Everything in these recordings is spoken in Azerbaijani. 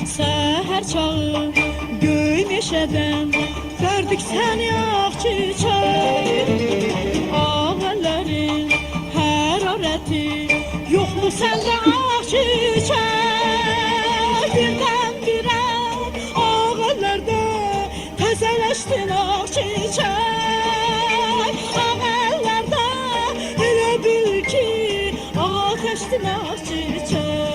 Səhər çağı göy meşədən verdik səni ağ çiçək. Ağəllərin hərarəti yoxmu səndə ağ çiçək. Birdən-birə ağəllərdə təzələşdin ağ çiçək. Ağəllərdə elə bil ki ateşdin ağ çiçək.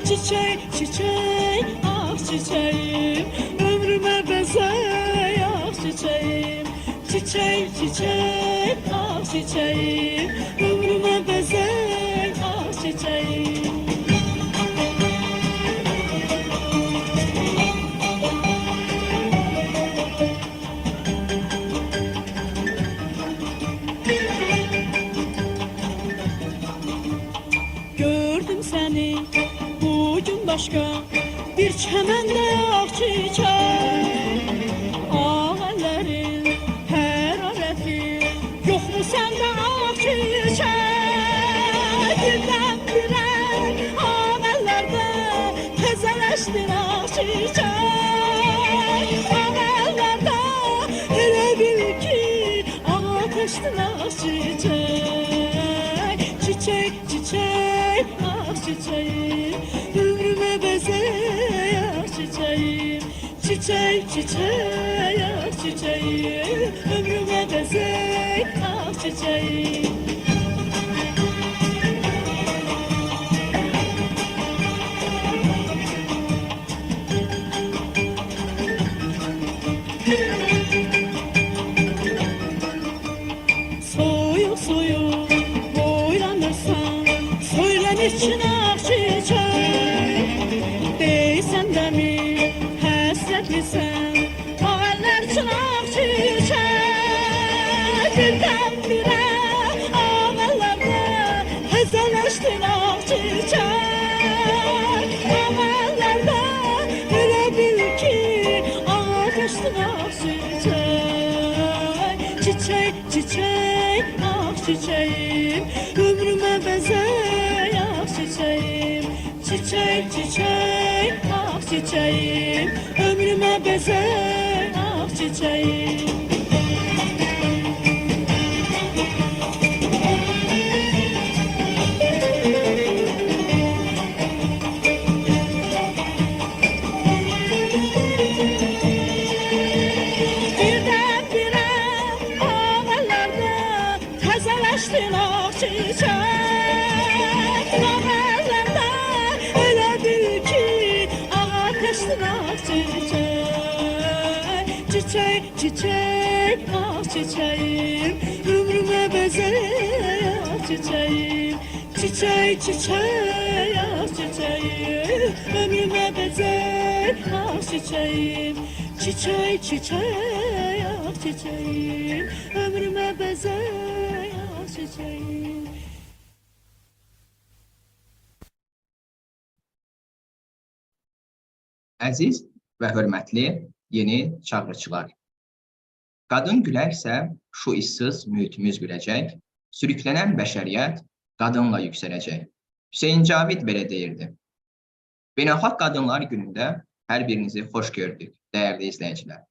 Çiçək, çiçək, ağ çiçəyim, ömrümə bəzək ağ çiçəyim. Çiçək, çiçək, ağ çiçəyim, ömrümə bəzək ağ çiçəyim. Gördüm səni bugün başqa bir çəməndə ağ çiçək. Ağəllərin hərarəti yoxmu səndə ağ çiçək. Birdən-birə ağəllərdə təzələşdin ağ çiçək. Ağəllərdə elə bil ki ateşdin ağ çiçək. Çiçək, çiçək, ağ çiçəyim, ömrümə bəzək ağ çiçəyim. Çiçək, çiçək, ağ çiçəyim, ömrümə bəzək ağ çiçəyim. Soyuq, soyuq boylanırsan, söylənirkin ağ çiçək. Deysən dəmi həsrətlisən, ağəllər üçün ağ çiçək. Birdən-birə ağəllərdə təzələşdin ağ çiçək. Ağəllərdə elə bil ki ateşdin ağ çiçək. Çiçək, çiçək, ağ çiçəyim, ömrümə bəzək ağ çiçəyim. Çiçək, çiçək, ağ çiçəyim, ömrümə bəzək ağ çiçəyim. Birdən-birə ağəllərdə təzələşdin ağ çiçək. Ağəllərdə elə bil ki ateşdin ağ çiçək. Çiçək, çiçək, ağ çiçəyim, ömrümə bəzək ağ çiçəyim. Çiçək, çiçək, ağ çiçəyim, ömrümə bəzək ağ çiçəyim. Çiçək, çiçək, ağ çiçəyim, ömrümə bəzək ağ çiçəyim. Əziz və hörmətli yeni çağırışlar. Qadın gülərsə, şu işsiz mühitimiz güləcək, sürüklənən bəşəriyyət qadınla yüksələcək. Hüseyin Cavid belə deyirdi. Beynəlxalq Qadınlar günündə hər birinizi xoş gördük, dəyərli izləyicilər.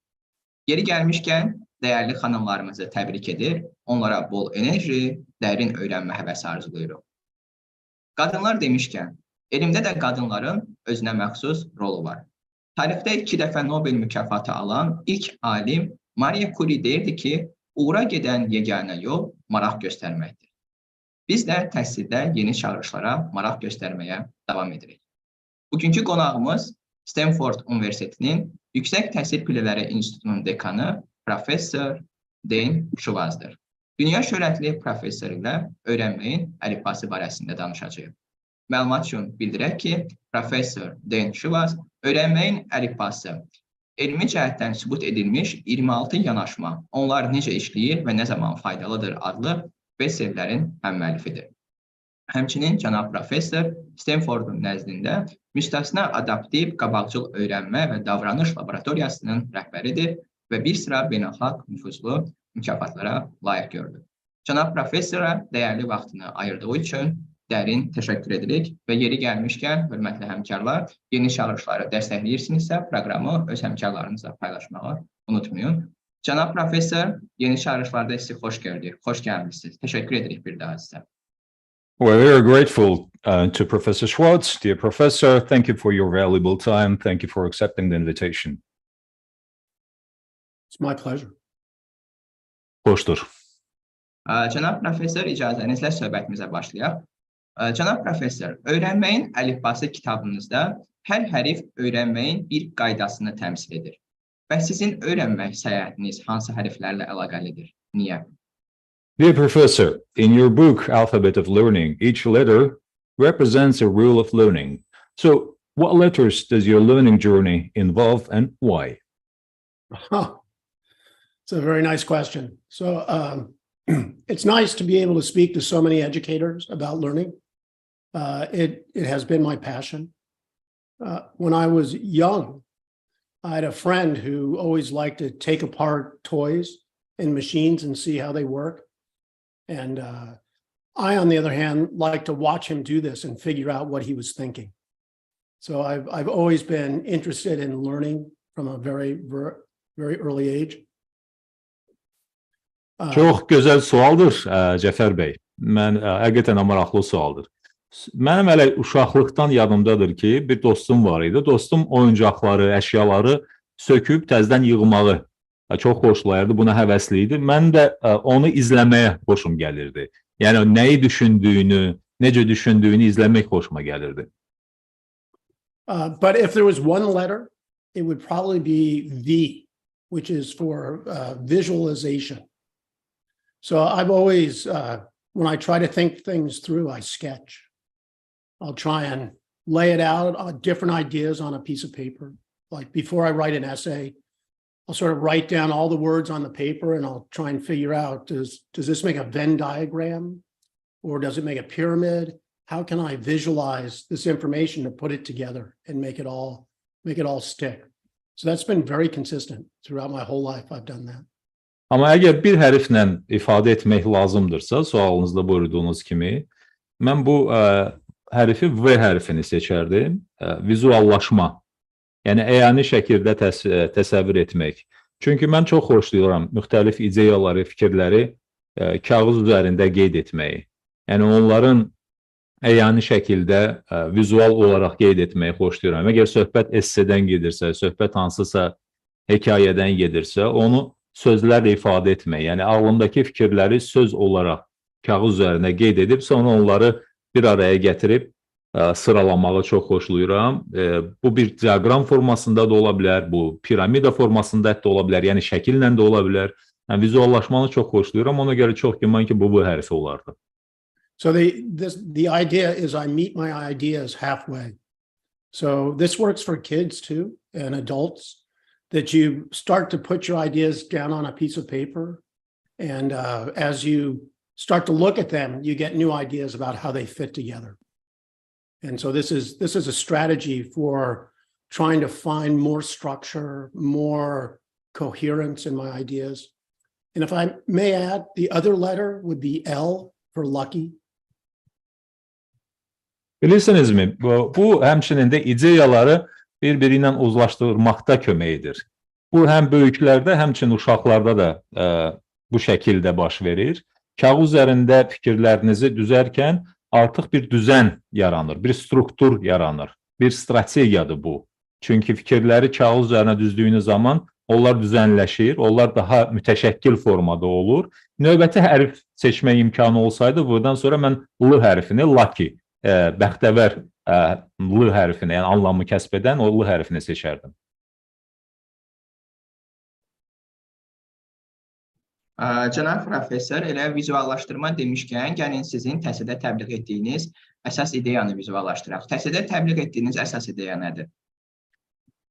Yeri gəlmişkən, dəyərli xanımlarımızı təbrik edir, onlara bol enerji, dərin öyrənmə həvəsi arzuluyuruq. Qadınlar demişkən, elmdə də qadınların özünə məxsus rolu var. Tarixdə 2 dəfə Nobel mükafatı alan ilk alim Marie Curie deyirdi ki, uğura gedən yeganə yol maraq göstərməkdir. Biz də təhsildə yeni çağırışlara maraq göstərməyə davam edirik. Bugünkü qonağımız Stenford Universitetinin Yüksək Təhsil Pillələri İnstitutunun dekanı professor Den Şvazdır. Dünyaşöhrətli professor ilə Öyrənməyin əlifbası barəsində danışacağıq. Məlumat üçün bildirək ki, professor Den Şvaz Öyrənməyin əlifbası elmi cəhətdən sübut edilmiş 26 yanaşma, onlar necə işləyir və nə zaman faydalıdır adlı bestsellərin həmmüəllifidir. Həmçinin cənab professor Stenfordun nəzdində müstəsna adaptiv qabaqcıl öyrənmə və davranış laboratoriyasının rəhbəridir və bir sıra beynəlxalq nüfuzlu mükafatlara layiq gördü. Cənab professora dəyərli vaxtını ayırdığı üçün dərin təşəkkür edirik və yeri gəlmişkən, hörmətli həmkarlar, yeni çağırışları dəstəkləyirsinizsə, proqramı öz həmkarlarınızla paylaşmağı unutmayın. Cənab professor, yeni çağırışlarda sizi xoş gördük, xoş gəlmişsiniz. Təşəkkür edirik bir daha sizə. We're very grateful to Professor Schwartz, dear professor. Thank you for your valuable time. Thank you for accepting the invitation. It's my pleasure. Xoşdur. Cənab professor, icazənizlə söhbətimizə başlayaq. Cənab professor, Öyrənməyin əlifbası kitabınızda hər hərf öyrənməyin bir qaydasını təmsil edir. Və sizin öyrənmək səyahətiniz hansı hərflərlə əlaqəlidir? Niyə? Dear professor, in your book, Alphabet of Learning, each letter represents a rule of learning. So, what letters does your learning journey involve and why? It's a very nice question. So, it's nice to be able to speak to so many educators about learning. It has been my passion. When I was young, I had a friend who always liked to take apart toys and machines and see how they work. And I, on the other hand, like to watch him do this and figure out what he was thinking. So I've always been interested in learning from a very early age. Çox gözəl sualdır, Cəfər bəy. Həqiqətən maraqlı sualdır. Mənim hələ uşaqlıqdan yadımdadır ki, bir dostum var idi. Dostum oyuncaqları, əşyaları söküb təzədən yığmağı çox xoşlayırdı, buna həvəsli idi. Mən də onu izləməyə xoşum gəlirdi. Yəni, nəyi düşündüyünü, necə düşündüyünü izləmək xoşuma gəlirdi. But if there was one letter, it would probably be V, which is for visualization. So I've always, when I try to think things through, I sketch. I'll try and lay it out, different ideas on a piece of paper. Like before I write an essay, I'll sort of write down all the words on the paper and I'll try and figure out, does this make a Venn diagram? Or does it make a pyramid? How can I visualize this information to put it together and make it all stick? So that's been very consistent throughout my whole life. I've done that. Amma əgər bir hərflə ifadə etmək lazımdırsa, sualınızda buyurduğunuz kimi, mən bu hərfi V hərfini seçərdim, vizuallaşma. Yəni, əyani şəkildə təsəvvür etmək. Çünki mən çox xoşlayıram müxtəlif ideyaları, fikirləri kağız üzərində qeyd etməyi. Yəni, onların əyani şəkildə vizual olaraq qeyd etməyi xoşlayıram. Əgər söhbət essedən gedirsə, söhbət hansısa hekayədən gedirsə, onu sözlərlə ifadə etmək. Yəni, ağlımdakı fikirləri söz olaraq kağız üzərində qeyd edib, sonra onları bir araya gətirib sıralamağı çox xoşlayıram. Bu bir diaqram formasında da ola bilər, bu piramida formasında da ola bilər, yəni şəkillə də ola bilər. Yəni, vizuallaşmanı çox xoşlayıram, ona görə çox güman ki, bu hərfi olardı. So the idea is I meet my ideas halfway. So this works for kids too, and adults, that you start to put your ideas down on a piece of paper. And as you start to look at them, you get new ideas about how they fit together. And so this is a strategy for trying to find more structure, more coherence in my ideas. And if I may add, the other letter would be L for lucky. Bilirsinizmi, bu həmçinin də ideyaları bir-biri ilə uzlaşdırmaqda kömək edir. Bu həm böyüklərdə, həmçinin uşaqlarda da bu şəkildə baş verir. Kağız üzərində fikirlərinizi düzərkən artıq bir düzən yaranır, bir struktur yaranır, bir strategiyadır bu. Çünki fikirləri kağız üzərinə düzdüyünüz zaman onlar düzənləşir, onlar daha mütəşəkkil formada olur. Növbəti hərf seçmək imkanı olsaydı, buradan sonra mən L hərfini, lucky, bəxtəvər L hərfini, yəni anlamı kəsb edən o L hərfini seçərdim. Cənab professor, elə vizuallaşdırma demişkən, gəlin sizin təhsildə təbliğ etdiyiniz əsas ideyanı vizuallaşdıraq. Təhsildə təbliğ etdiyiniz əsas ideya nədir?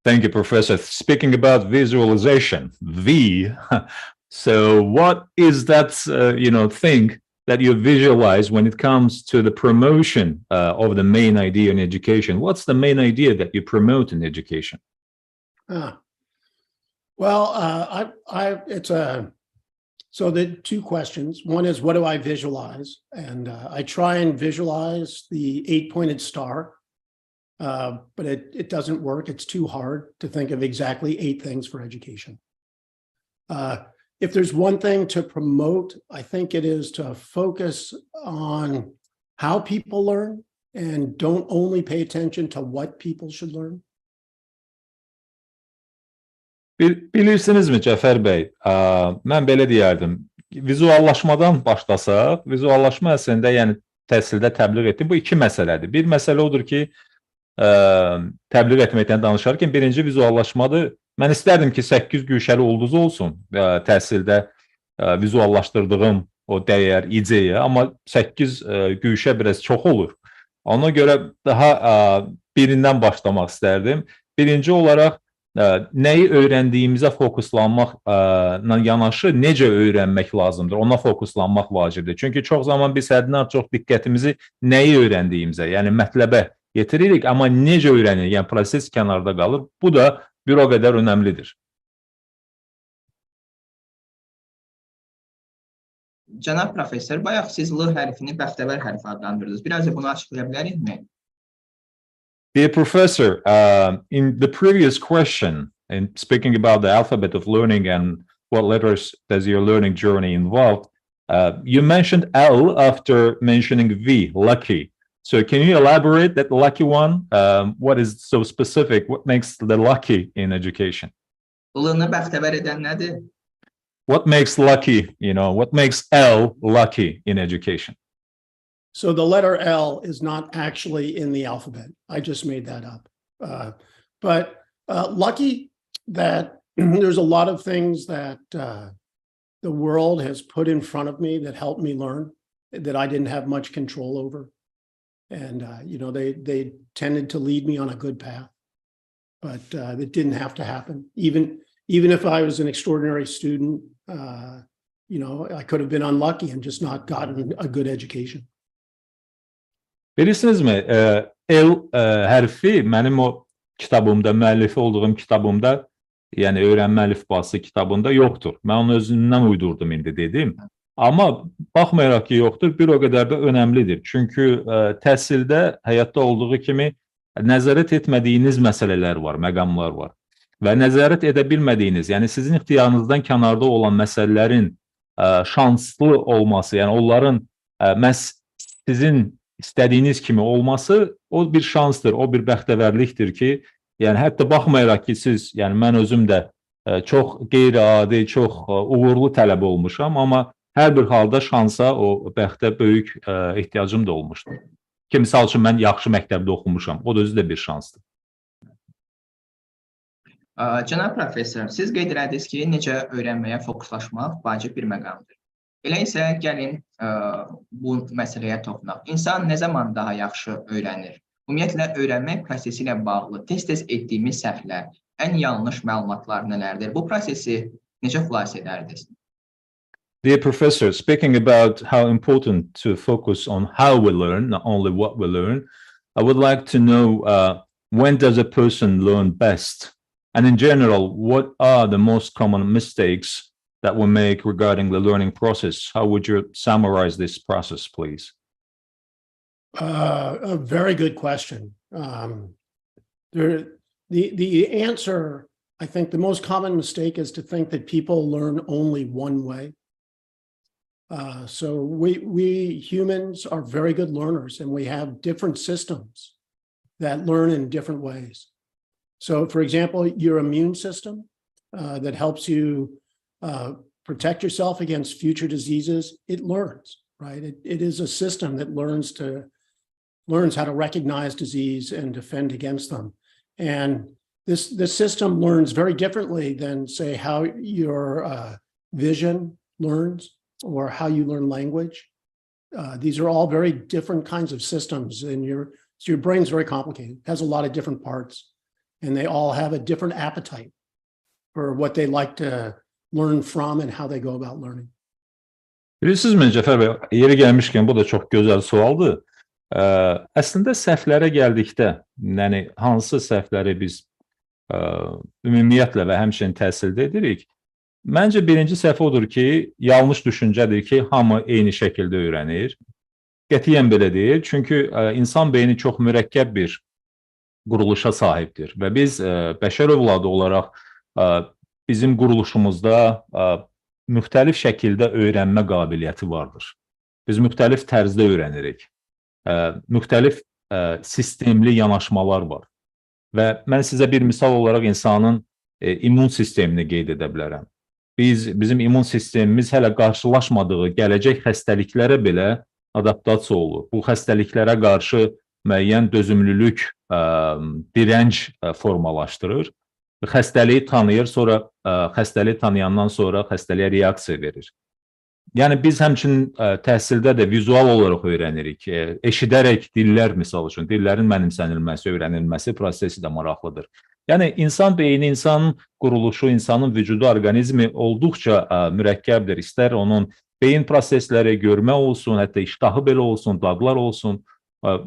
Thank you, Professor. Speaking about visualization, V, so what is that, thing that you visualize when it comes to the promotion of the main idea in education? What's the main idea that you promote in education? So the two questions, one is what do I visualize? And I try and visualize the 8-pointed star, but it doesn't work. It's too hard to think of exactly 8 things for education. If there's one thing to promote, I think it is to focus on how people learn and don't only pay attention to what people should learn. Bilirsinizmi Cəfər bəy, mən belə deyərdim, vizuallaşmadan başlasaq, vizuallaşma əslində, yəni təhsildə təbliğ etdim, bu 2 məsələdir. Bir məsələ odur ki, təbliğ etməkdən danışarkən birinci vizuallaşmadır. Mən istərdim ki, 8 güşəli ulduz olsun təhsildə vizuallaşdırdığım o dəyər, ideya, amma 8 güşə biraz çox olur. Ona görə daha birindən başlamaq istərdim. Birinci olaraq, nəyi öyrəndiyimizə fokuslanmaqla yanaşı necə öyrənmək lazımdır, ona fokuslanmaq vacibdir. Çünki çox zaman biz həddindən çox diqqətimizi nəyi öyrəndiyimizə, yəni mətləbə yetiririk, amma necə öyrənirik, yəni proses kənarda qalır. Bu da bir o qədər önəmlidir. Cənab professor, bayaq siz L hərfini bəxtəvər hərfi adlandırdınız. Biraz da bunu açıqlaya bilərikmi? Dear professor, in the previous question, and speaking about the alphabet of learning and what letters does your learning journey involve, you mentioned L after mentioning V, lucky. So can you elaborate that lucky one? What is so specific? What makes the lucky in education? L-nı bəxtəvər edən nədir? What makes lucky, what makes L lucky in education? So the letter L is not actually in the alphabet. I just made that up. But lucky that there's a lot of things that the world has put in front of me that helped me learn that I didn't have much control over. And, they tended to lead me on a good path, but it didn't have to happen. Even if I was an extraordinary student, I could have been unlucky and just not gotten a good education. Bilirsinizmi, L hərfi mənim o kitabımda, müəllifi olduğum kitabımda, yəni Öyrənmə əlifbası kitabında yoxdur. Mən onu özümdən uydurdum indi dedim. Amma baxmayaraq ki, yoxdur, bir o qədər də önəmlidir. Çünki təhsildə həyatda olduğu kimi nəzarət etmədiyiniz məsələlər var, məqamlar var. Və nəzarət edə bilmədiyiniz, yəni sizin ixtiyarınızdan kənarda olan məsələlərin şanslı olması, yəni onların məhz sizin istədiyiniz kimi olması, o bir şansdır, o bir bəxtəvərlikdir ki, yəni hətta baxmayaraq ki, siz, yəni mən özüm də çox qeyri-adi, çox uğurlu tələbə olmuşam, amma hər bir halda şansa, o bəxtə böyük ehtiyacım da olmuşdur. Ki, misal üçün, mən yaxşı məktəbdə oxumuşam, o da özü də bir şansdır. Cənab professor, siz qeyd elədiniz ki, necə öyrənməyə fokuslaşmaq vacib bir məqamdır. Elə isə gəlin bu məsələyə toxunaq. İnsan nə zaman daha yaxşı öyrənir? Ümumiyyətlə, öyrənmək prosesi ilə bağlı tez-tez etdiyimiz səhvlər, ən yanlış məlumatlar nələrdir? Bu prosesi necə xülasə edərdiniz? Dear professor, speaking about how important to focus on how we learn, not only what we learn, I would like to know when does a person learn best? And in general, what are the most common mistakes that we make regarding the learning process? How would you summarize this process, please? A very good question. The answer, I think the most common mistake is to think that people learn only one way. So we humans are very good learners, and we have different systems that learn in different ways. So, for example, your immune system that helps you protect yourself against future diseases, it learns, right? It is a system that learns how to recognize disease and defend against them. And this system learns very differently than, say, how your vision learns or how you learn language. These are all very different kinds of systems, and your brain's very complicated. It has a lot of different parts, and they all have a different appetite for what they like to learn from and how they go about learning. Bilirsiniz Cəfər bəy, yeri gəlmişkən bu da çox gözəl sualdır. Əslində səhvlərə gəldikdə, yəni hansı səhvləri biz ümumiyyətlə və həmçinin təhsildə edirik, Məncə birinci səhv odur ki, yanlış düşüncədir ki, hamı eyni şəkildə öyrənir. Qətiyyən belə deyil, çünki insan beyni çox mürəkkəb bir quruluşa sahibdir və biz bəşər övladı olaraq bizim quruluşumuzda müxtəlif şəkildə öyrənmə qabiliyyəti vardır. Biz müxtəlif tərzdə öyrənirik. Müxtəlif sistemli yanaşmalar var. Və mən sizə bir misal olaraq insanın immun sistemini qeyd edə bilərəm. Bizim immun sistemimiz hələ qarşılaşmadığı gələcək xəstəliklərə belə adaptasiya olur. Bu xəstəliklərə qarşı müəyyən dözümlülük, dirənc formalaşdırır. Xəstəliyi tanıyır, sonra xəstəliyi tanıyandan sonra xəstəliyə reaksiya verir. Yəni biz həmçinin təhsildə də vizual olaraq öyrənirik. Eşidərək dillər, misal üçün, dillərin mənimsənilməsi, öyrənilməsi prosesi də maraqlıdır. Yəni insan beyni, insanın quruluşu, insanın vücudu, orqanizmi olduqca mürəkkəbdir. İstər onun beyin prosesləri, görmə olsun, hətta iştahı belə olsun, dadlar olsun.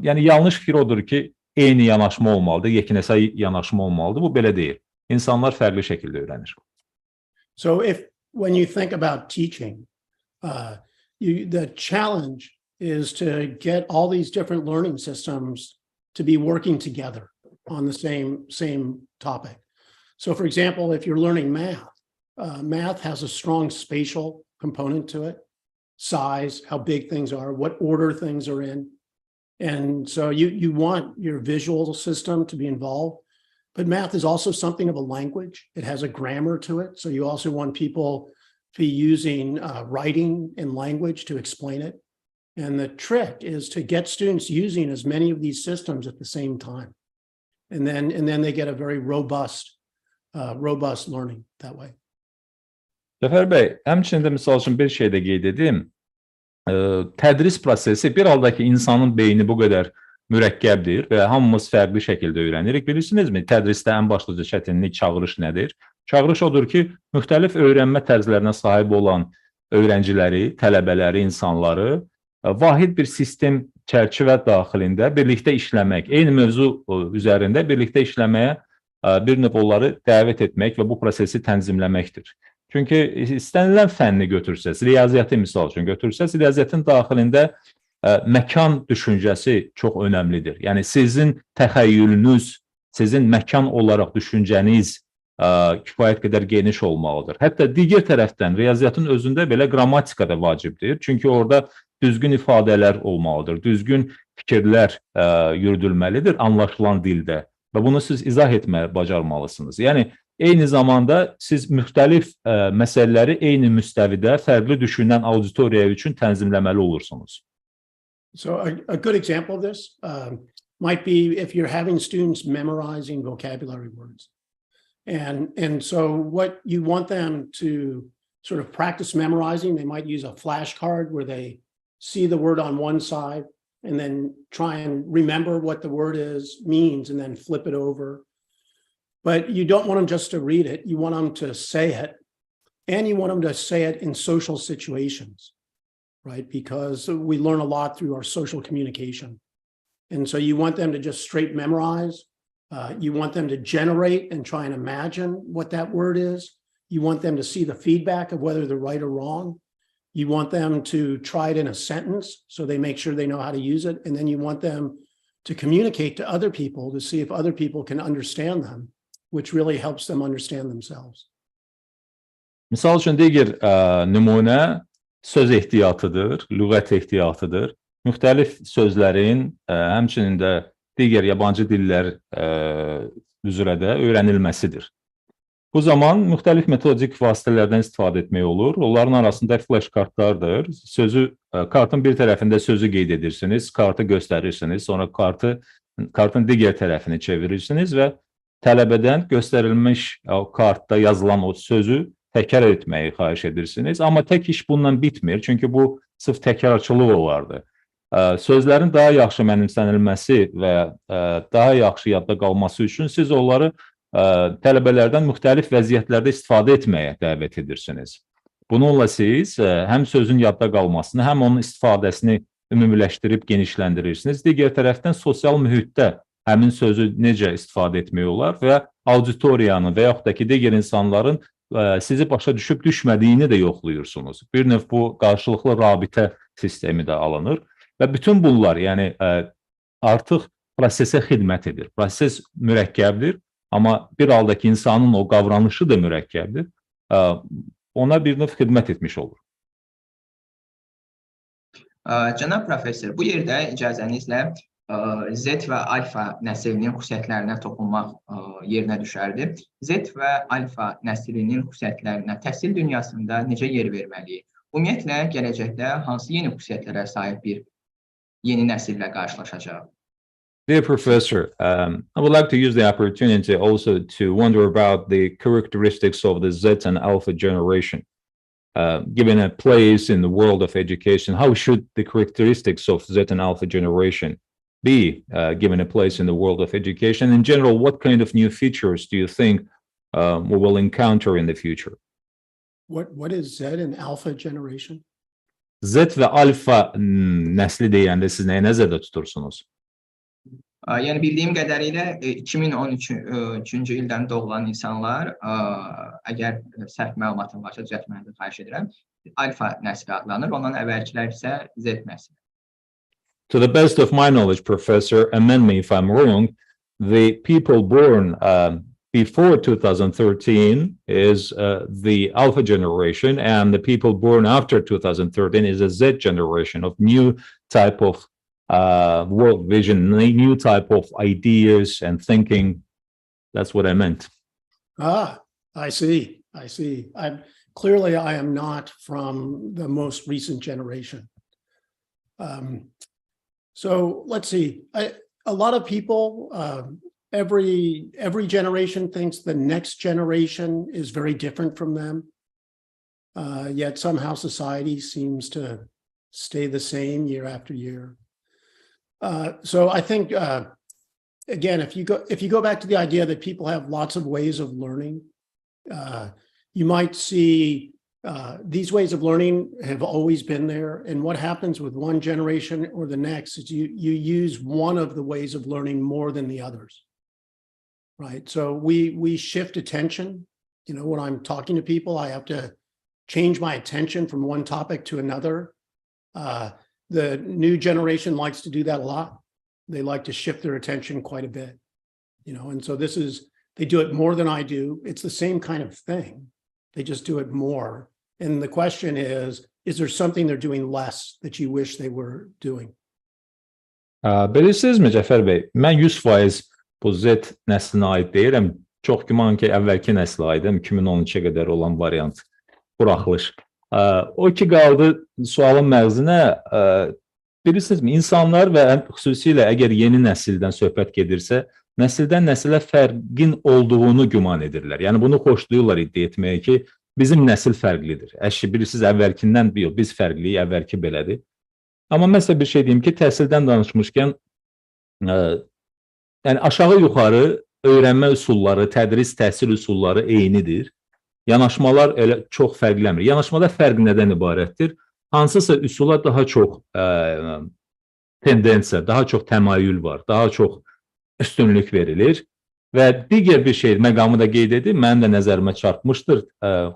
Yəni yanlış fikir odur ki, eyni yanaşma olmalıdır, yeknəsəy yanaşma olmalıdır. Bu belə deyil. İnsanlar fərqli şəkildə öyrənir. So when you think about teaching, the challenge is to get all these different learning systems to be working together on the same topic. So for example, if you're learning math, math has a strong spatial component to it, size, how big things are, what order things are in. And so you want your visual system to be involved, but math is also something of a language. It has a grammar to it. So you also want people to be using writing and language to explain it. And the trick is to get students using as many of these systems at the same time. And then they get a very robust learning that way. Cəfər bəy, həmçində misal üçün bir şey də qeyd edim. Tədris prosesi bir halda ki, insanın beyni bu qədər mürəkkəbdir və hamımız fərqli şəkildə öyrənirik. Bilirsinizmi, tədrisdə ən başlıca çətinlik çağırış nədir? Çağırış odur ki, müxtəlif öyrənmə tərzlərinə sahib olan öyrənciləri, tələbələri, insanları vahid bir sistem çərçivə daxilində birlikdə işləmək, eyni mövzu üzərində birlikdə işləməyə bir növ onları dəvət etmək və bu prosesi tənzimləməkdir. Çünki istənilən fənni götürsəz, riyaziyyatı misal üçün götürsəz, riyaziyyatın daxilində məkan düşüncəsi çox önəmlidir. Yəni sizin təxəyyülünüz, sizin məkan olaraq düşüncəniz kifayət qədər geniş olmalıdır. Hətta digər tərəfdən riyaziyyatın özündə belə qrammatika da vacibdir. Çünki orada düzgün ifadələr olmalıdır, düzgün fikirlər yürüdülməlidir anlaşılan dildə və bunu siz izah etməyə bacarmalısınız. Yəni eyni zamanda siz müxtəlif məsələləri eyni müstəvidə fərqli düşünən auditoriya üçün tənzimləməli olursunuz. So a good example of this might be if you're having students memorizing vocabulary words. And so what you want them to sort of practice memorizing, they might use a flashcard where they see the word on one side and then try and remember what the word means and then flip it over. But you don't want them just to read it. You want them to say it, and you want them to say it in social situations, right? Because we learn a lot through our social communication. And so you want them to just straight memorize. You want them to generate and try and imagine what that word is. You want them to see the feedback of whether they're right or wrong. You want them to try it in a sentence so they make sure they know how to use it. And then you want them to communicate to other people to see if other people can understand them, which really helps them understand themselves. Misal üçün digər nümunə söz ehtiyatıdır, lüğət ehtiyatıdır. Müxtəlif sözlərin, həmçinin də digər yabancı dillər üzrə də öyrənilməsidir. Bu zaman müxtəlif metodik vasitələrdən istifadə etmək olur. Onların arasında flash kartlardır. Kartın bir tərəfində sözü qeyd edirsiniz, kartı göstərirsiniz, sonra kartın digər tərəfini çevirirsiniz və tələbədən göstərilmiş kartda yazılan o sözü təkrar etməyi xahiş edirsiniz. Amma tək iş bununla bitmir, çünki bu sırf təkrarçılıq olardı. Sözlərin daha yaxşı mənimsənilməsi və daha yaxşı yadda qalması üçün siz onları tələbələrdən müxtəlif vəziyyətlərdə istifadə etməyə dəvət edirsiniz. Bununla siz həm sözün yadda qalmasını, həm onun istifadəsini ümumiləşdirib genişləndirirsiniz. Digər tərəfdən sosial mühitdə həmin sözü necə istifadə etmək olar və auditoriyanın və yaxud da ki, digər insanların sizi başa düşüb düşmədiyini də yoxluyursunuz. Bir növ bu qarşılıqlı rabitə sistemi də alınır və bütün bunlar, yəni artıq prosesə xidmət edir. Proses mürəkkəbdir, amma bir halda ki, insanın o qavranışı da mürəkkəbdir, ona bir növ xidmət etmiş olur. Cənab professor, bu yerdə icazənizlə Z və alfa nəslinin xüsusiyyətlərinə toxunmaq yerinə düşərdi. Z və alfa nəslinin xüsusiyyətlərinə təhsil dünyasında necə yer verməliyik? Ümumiyyətlə, gələcəkdə hansı yeni xüsusiyyətlərə sahib bir yeni nəsillə qarşılaşacaq? Dear Professor, I would like to use the opportunity also to wonder about the characteristics of the Z and Alpha generation. Given a place in the world of education, how should the characteristics of Z and Alpha generation be given a place in the world of education? In general, what kind of new features do you think we will encounter in the future? What is Z and Alpha generation? Z və alfa nəsli deyəndə siz nəyə nəzərdə tutursunuz? Yəni bildiyim qədərilə 2013-cü ildən doğulan insanlar, əgər səhv məlumatım varsa düzəltməni xahiş edirəm, alfa nəsli adlanır, ondan əvvəlkilər isə Z nəsli. To the best of my knowledge, Professor, amend me if I'm wrong, the people born before 2013 is the Alpha generation, and the people born after 2013 is a Z generation of new type of world vision, new type of ideas and thinking. That's what I meant. Ah, I see. Clearly, I am not from the most recent generation. So let's see. A lot of people, every generation thinks the next generation is very different from them. Yet somehow society seems to stay the same year after year. So I think, again, if you go back to the idea that people have lots of ways of learning, you might see these ways of learning have always been there. And what happens with one generation or the next is you use one of the ways of learning more than the others, right? So we shift attention. You know, when I'm talking to people, I have to change my attention from one topic to another. The new generation likes to do that a lot. They like to shift their attention quite a bit, you know, and so they do it more than I do. It's the same kind of thing. They just do it more. And the question is there something they're doing less that you wish they were doing? Bilirsiniz mi Cəfər bəy, mən 100% bu Z nəslinə aid deyirəm. Çox güman ki, əvvəlki nəslə aidim, 2013-ə qədər olan variant buraxılış. O ki qaldı sualın məğzinə, bilirsinizmi, insanlar və xüsusilə əgər yeni nəsildən söhbət gedirsə, nəsildən nəsilə fərqin olduğunu güman edirlər. Yəni bunu xoşlayırlar iddia etməyə ki, bizim nəsil fərqlidir. Bilirsiniz, əvvəlkindən biz fərqliyik, əvvəlki belədir. Amma məsələ bir şey deyim ki, təhsildən danışmışkən, yəni aşağı-yuxarı öyrənmə üsulları, tədris, təhsil üsulları eynidir. Yanaşmalar elə çox fərqlənmir. Yanaşmada fərq nədən ibarətdir? Hansısa üsula daha çox tendensiya, daha çox təmayül var, daha çox üstünlük verilir və digər bir şey məqamı da qeyd edib, mənim də nəzərimə çarpmışdır.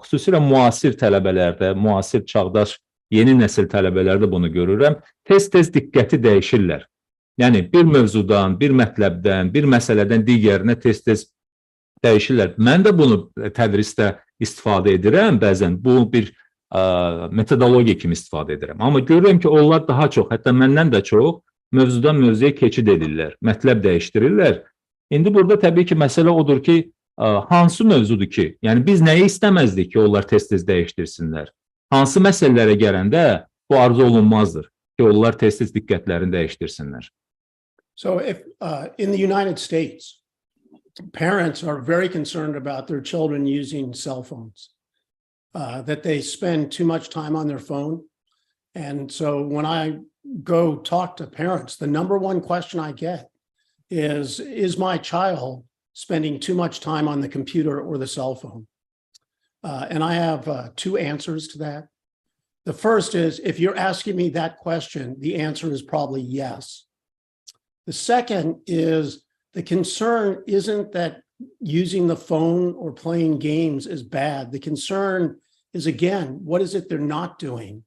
Xüsusilə müasir tələbələrdə, müasir çağdaş yeni nəsil tələbələrdə bunu görürəm. Tez-tez diqqəti dəyişirlər. Yəni bir mövzudan, bir mətləbdən, bir məsələdən digərinə tez-tez dəyişirlər. Mən də bunu tədrisdə istifadə edirəm, bəzən bu bir metodologiya kimi istifadə edirəm. Amma görürəm ki, onlar daha çox, hətta məndən də çox mövzudan mövzuya keçid edirlər, mətləb dəyişdirirlər. İndi burada təbii ki, məsələ odur ki, hansı mövzudur ki, yəni biz nəyi istəməzdik ki, onlar tez-tez dəyişdirsinlər? Hansı məsələlərə gələndə bu arzu olunmazdır ki, onlar tez-tez diqqətlərini dəyişdirsinlər? So if in the United States, parents are very concerned about their children using cell phones, that they spend too much time on their phone. And so when I go talk to parents, the number one question I get is my child spending too much time on the computer or the cell phone? And I have two answers to that. The first is, if you're asking me that question, the answer is probably yes. The second is, the concern isn't that using the phone or playing games is bad. The concern is, again, what is it they're not doing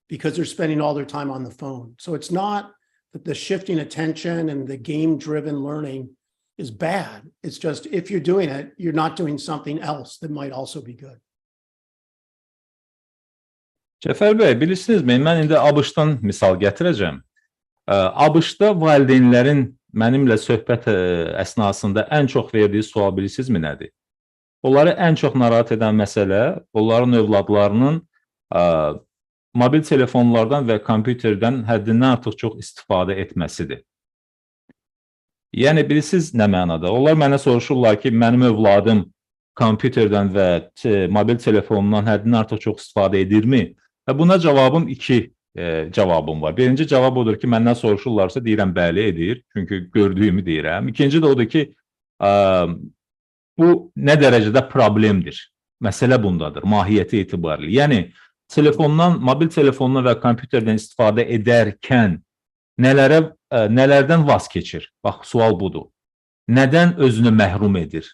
because they're spending all their time on the phone? So it's not that the shifting attention and the game-driven learning is bad. It's just if you're doing it, you're not doing something else that might also be good. Cəfər bəy, bilirsinizmi, mən indi ABŞ-dan misal gətirəcəm. ABŞ-da valideynlərin mənimlə söhbət əsnasında ən çox verdiyi sual bilirsinizmi nədir? Onları ən çox narahat edən məsələ onların övladlarının mobil telefonlardan və kompüterdən həddindən artıq çox istifadə etməsidir. Yəni, bilirsiniz nə mənada? Onlar mənə soruşurlar ki, mənim övladım kompüterdən və mobil telefonundan həddindən artıq çox istifadə edirmi? Və buna cavabım iki cavabım var. Birinci cavab odur ki, məndən soruşurlarsa deyirəm bəli edir, çünki gördüyümü deyirəm. İkinci də odur ki, bu nə dərəcədə problemdir? Məsələ bundadır, mahiyyəti etibarilə. Yəni, mobil telefondan və kompüterdən istifadə edərkən nələrdən vaz keçir? Bax, sual budur. Nədən özünü məhrum edir?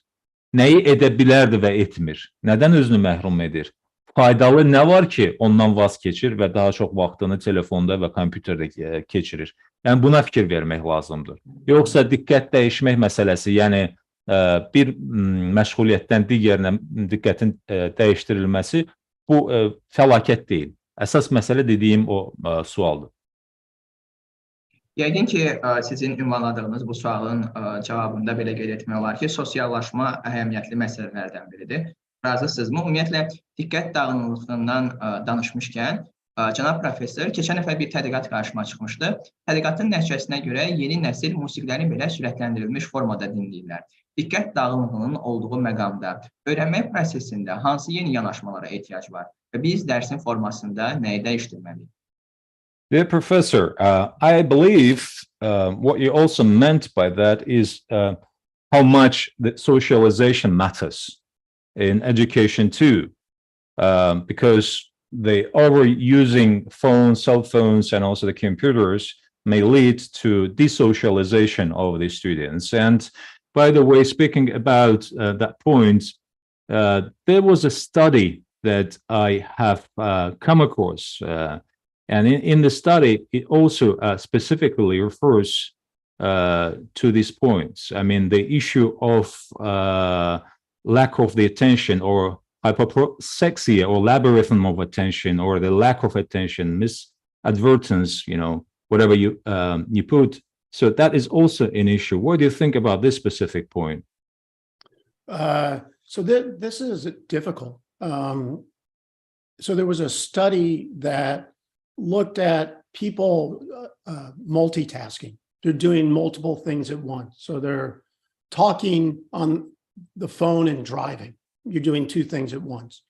Nəyi edə bilərdi və etmir? Nədən özünü məhrum edir? Faydalı nə var ki, ondan vaz keçir və daha çox vaxtını telefonda və kompüterdə keçirir? Yəni, buna fikir vermək lazımdır. Yoxsa diqqət dəyişmək məsələsi, yəni bir məşğuliyyətdən digərinə diqqətin dəyişdirilməsi, bu fəlakət deyil. Əsas məsələ dediyim o sualdır. Yəqin ki, sizin ünvanladığınız bu sualın cavabında belə qeyd etmək olar ki, sosiallaşma əhəmiyyətli məsələlərdən biridir. Razısınızmı? Ümumiyyətlə, diqqət dağınıqlığından danışmışkən, cənab professor keçən dəfə bir tədqiqat qarşıma çıxmışdı. Tədqiqatın nəticəsinə görə yeni nəsil musiqiləri belə sürətləndirilmiş formada dinləyirlər. Diqqət dağınıqlığının olduğu məqamda öyrənmək prosesində hansı yeni yanaşmalara ehtiyac var və biz dərsin formasında nəyi dəyişdirməliyik? Dear Professor, I believe what you also meant by that is how much the socialization matters in education too, because the overusing phones, cell phones, and also the computers may lead to desocialization of the students. And by the way, speaking about that point, there was a study that I have come across, and in the study, it also specifically refers to these points. I mean, the issue of lack of the attention or hyperprosexia or labyrinth of attention or the lack of attention, misadvertence, whatever you put. So that is also an issue. What do you think about this specific point? So this is difficult. So there was a study that looked at people multitasking. They're doing multiple things at once. So they're talking on the phone and driving. You're doing two things at once.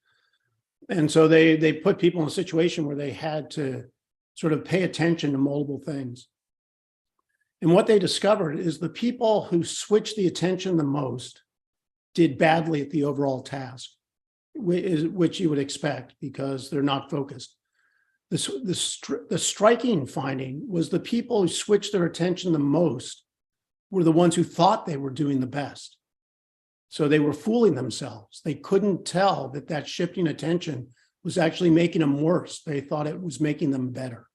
And so they put people in a situation where they had to sort of pay attention to multiple things. And what they discovered is the people who switched the attention the most did badly at the overall task, which you would expect because they're not focused. The striking finding was the people who switched their attention the most were the ones who thought they were doing the best. So they were fooling themselves. They couldn't tell that shifting attention was actually making them worse. They thought it was making them better.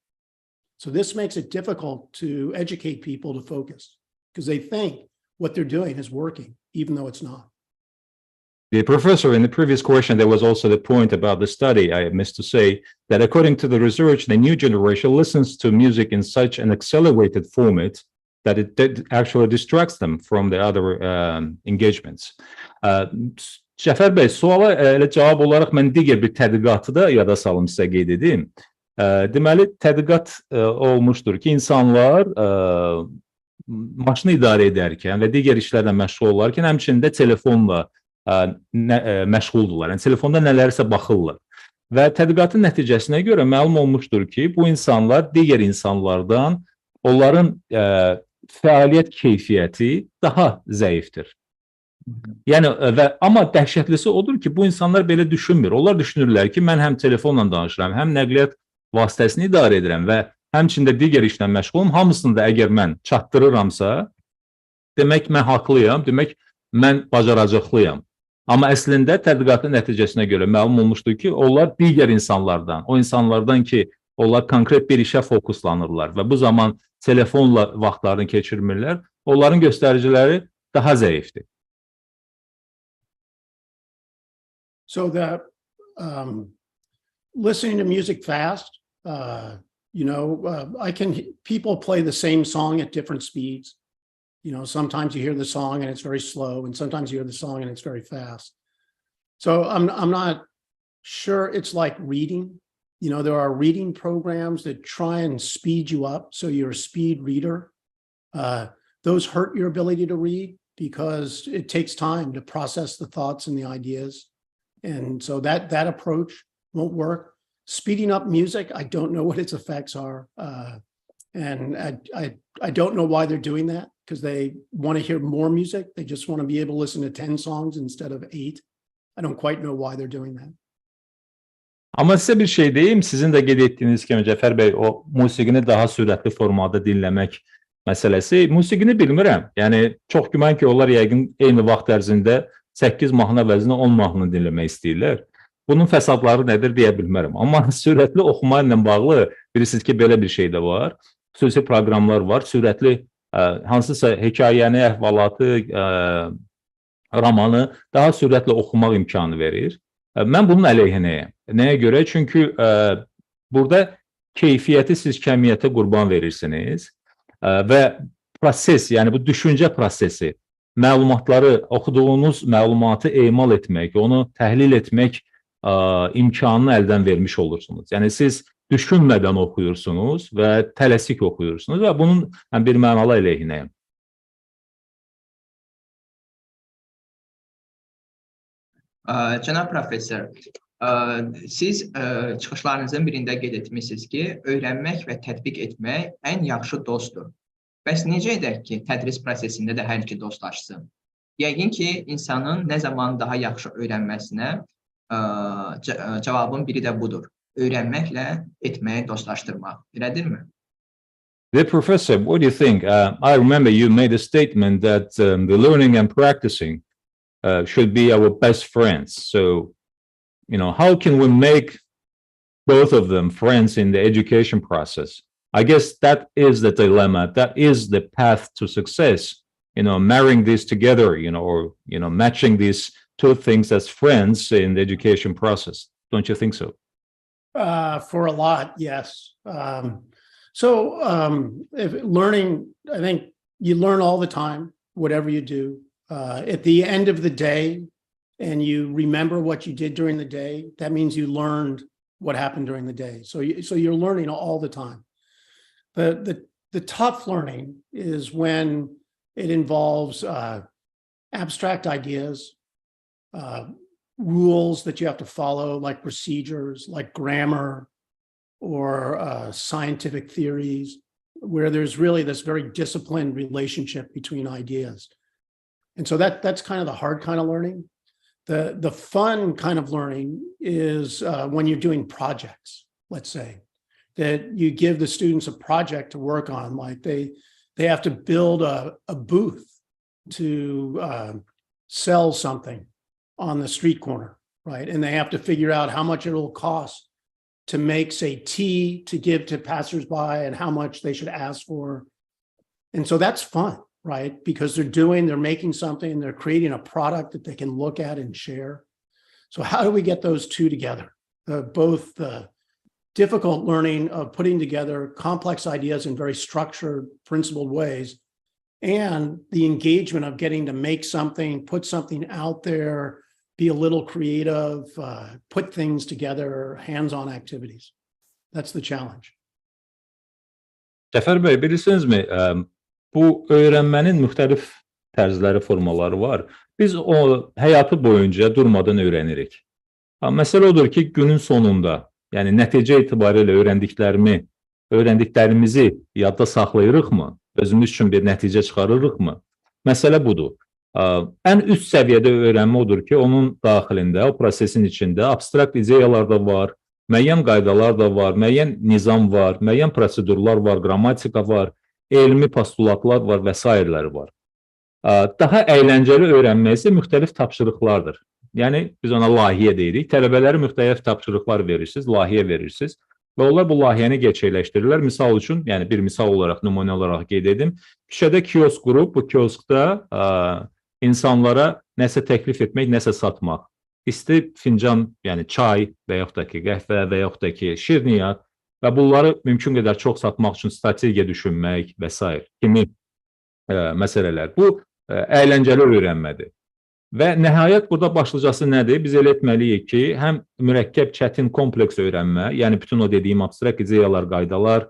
So this makes it difficult to educate people to focus because they think what they're doing is working, even though it's not. The professor, in the previous question, there was also the point about the study. I missed to say that according to the research, the new generation listens to music in such an accelerated format that it actually distracts them from the other engagements. Cəfər bəy, suala elə cavab olaraq mən digər bir tədqiqatı da yada salım sizə qeyd edeyim. Deməli, tədqiqat olmuşdur ki, insanlar maşını idarə edərkən və digər işlərlə məşğul olarkən həmçində telefonla məşğuldurlar. Yəni, telefonda nələrsə baxırlar. Və tədqiqatın nəticəsinə görə məlum olmuşdur ki, bu insanlar digər insanlardan onların fəaliyyət keyfiyyəti daha zəifdir. Yəni, amma dəhşətlisi odur ki, bu insanlar belə düşünmür. Onlar düşünürlər ki, mən həm telefonla danışıram, həm nəqliyyat vasitəsini idarə edirəm və həmçində digər işlə məşğulum. Hamısını da əgər mən çatdırıramsa, demək mən haqlıyam, demək mən bacaracaqlıyam. Amma əslində tədqiqatın nəticəsinə görə məlum olmuşdur ki, onlar digər insanlardan, o insanlardan ki, onlar konkret bir işə fokuslanırlar və bu zaman telefonla vaxtlarını keçirmirlər, onların göstəriciləri daha zəifdir. So that listening to music fast, people play the same song at different speeds. Sometimes you hear the song and it's very slow, and sometimes you hear the song and it's very fast. So I'm not sure it's like reading. There are reading programs that try and speed you up, so you're a speed reader. Those hurt your ability to read because it takes time to process the thoughts and the ideas. And so that approach won't work. Speeding up music, I don't know what its effects are. And I don't know why they're doing that, because they want to hear more music. They just want to be able to listen to 10 songs instead of 8. I don't quite know why they're doing that. Amma sizə bir şey deyim, sizin də qeyd etdiyiniz kimi Cəfər bəy, o musiqini daha sürətli formada dinləmək məsələsi, musiqini bilmirəm. Yəni, çox güman ki, onlar yəqin eyni vaxt ərzində 8 mahnı əvəzinə 10 mahnı dinləmək istəyirlər. Bunun fəsadları nədir deyə bilmərəm. Amma sürətli oxuma ilə bağlı bilirsiniz ki, belə bir şey də var. Xüsusi proqramlar var. Sürətli hansısa hekayəni, əhvalatı, romanı daha sürətli oxumaq imkanı verir. Mən bunun əleyhinəyəm. Nəyə görə? Çünki burada keyfiyyəti siz kəmiyyətə qurban verirsiniz və proses, yəni bu düşüncə prosesi, məlumatları, oxuduğunuz məlumatı emal etmək, onu təhlil etmək imkanını əldən vermiş olursunuz. Yəni siz düşünmədən oxuyursunuz və tələsik oxuyursunuz və bunun bir mənalı əleyhinəyəm. Cənab professor, siz çıxışlarınızın birində qeyd etmişsiniz ki, öyrənmək və tətbiq etmək ən yaxşı dostdur. Bəs necə edək ki, tədris prosesində də hər iki dostlaşsın? Yəqin ki, insanın nə zaman daha yaxşı öyrənməsinə cavabın biri də budur. Öyrənməklə etməyi dostlaşdırmaq. Elədirmi? The professor, what do you think? I remember you made a statement that the learning and practicing should be our best friends. So, how can we make both of them friends in the education process? I guess that is the dilemma. That is the path to success. Marrying these together, or matching these two things as friends in the education process. Don't you think so? For a lot, yes. If learning, I think you learn all the time, whatever you do. At the end of the day, and you remember what you did during the day, that means you learned what happened during the day. So you're learning all the time. The tough learning is when it involves abstract ideas, rules that you have to follow, like procedures, like grammar, or scientific theories, where there's really this very disciplined relationship between ideas. And so that's kind of the hard kind of learning. The fun kind of learning is when you're doing projects, let's say, that you give the students a project to work on, like they have to build a booth to sell something on the street corner, right? And they have to figure out how much it'll cost to make, say, tea to give to passersby and how much they should ask for. And so that's fun, right? Because they're making something, they're creating a product that they can look at and share. So how do we get those two together? Both the difficult learning of putting together complex ideas in very structured, principled ways, and the engagement of getting to make something, put something out there, be a little creative, put things together, hands-on activities. That's the challenge. Cəfər bəy, bilirsinizmi, bu öyrənmənin müxtəlif tərzləri, formaları var. Biz o həyatı boyunca durmadan öyrənirik. Məsələ odur ki, günün sonunda, yəni nəticə itibarilə öyrəndiklərimizi yadda saxlayırıqmı? Özümüz üçün bir nəticə çıxarırıqmı? Məsələ budur. Ən üst səviyyədə öyrənmə odur ki, onun daxilində, o prosesin içində abstrakt ideyalar da var, müəyyən qaydalar da var, müəyyən nizam var, müəyyən prosedurlar var, qrammatika var, elmi postulatlar var və s. var. Daha əyləncəli öyrənmək isə müxtəlif tapşırıqlardır. Yəni, biz ona layihə deyirik. Tələbələrə müxtəlif tapşırıqlar verirsiniz, layihə verirsiniz və onlar bu layihəni gerçəkləşdirirlər. Misal üçün, yəni bir misal olaraq, nümunə olaraq qeyd edim. Küçədə kiosk qurub, bu kioskda insanlara nəsə təklif etmək, nəsə satmaq. İsti fincan, yəni çay və yaxud da ki, qəhvə və yaxud da ki, şirniyyat və bunları mümkün qədər çox satmaq üçün strategiya düşünmək və s. kimi məsələlər. Bu, əyləncəli öyrənmədir. Və nəhayət burada başlıcası nədir? Biz elə etməliyik ki, həm mürəkkəb, çətin, kompleks öyrənmə, yəni bütün o dediyim abstrakt ideyalar, qaydalar,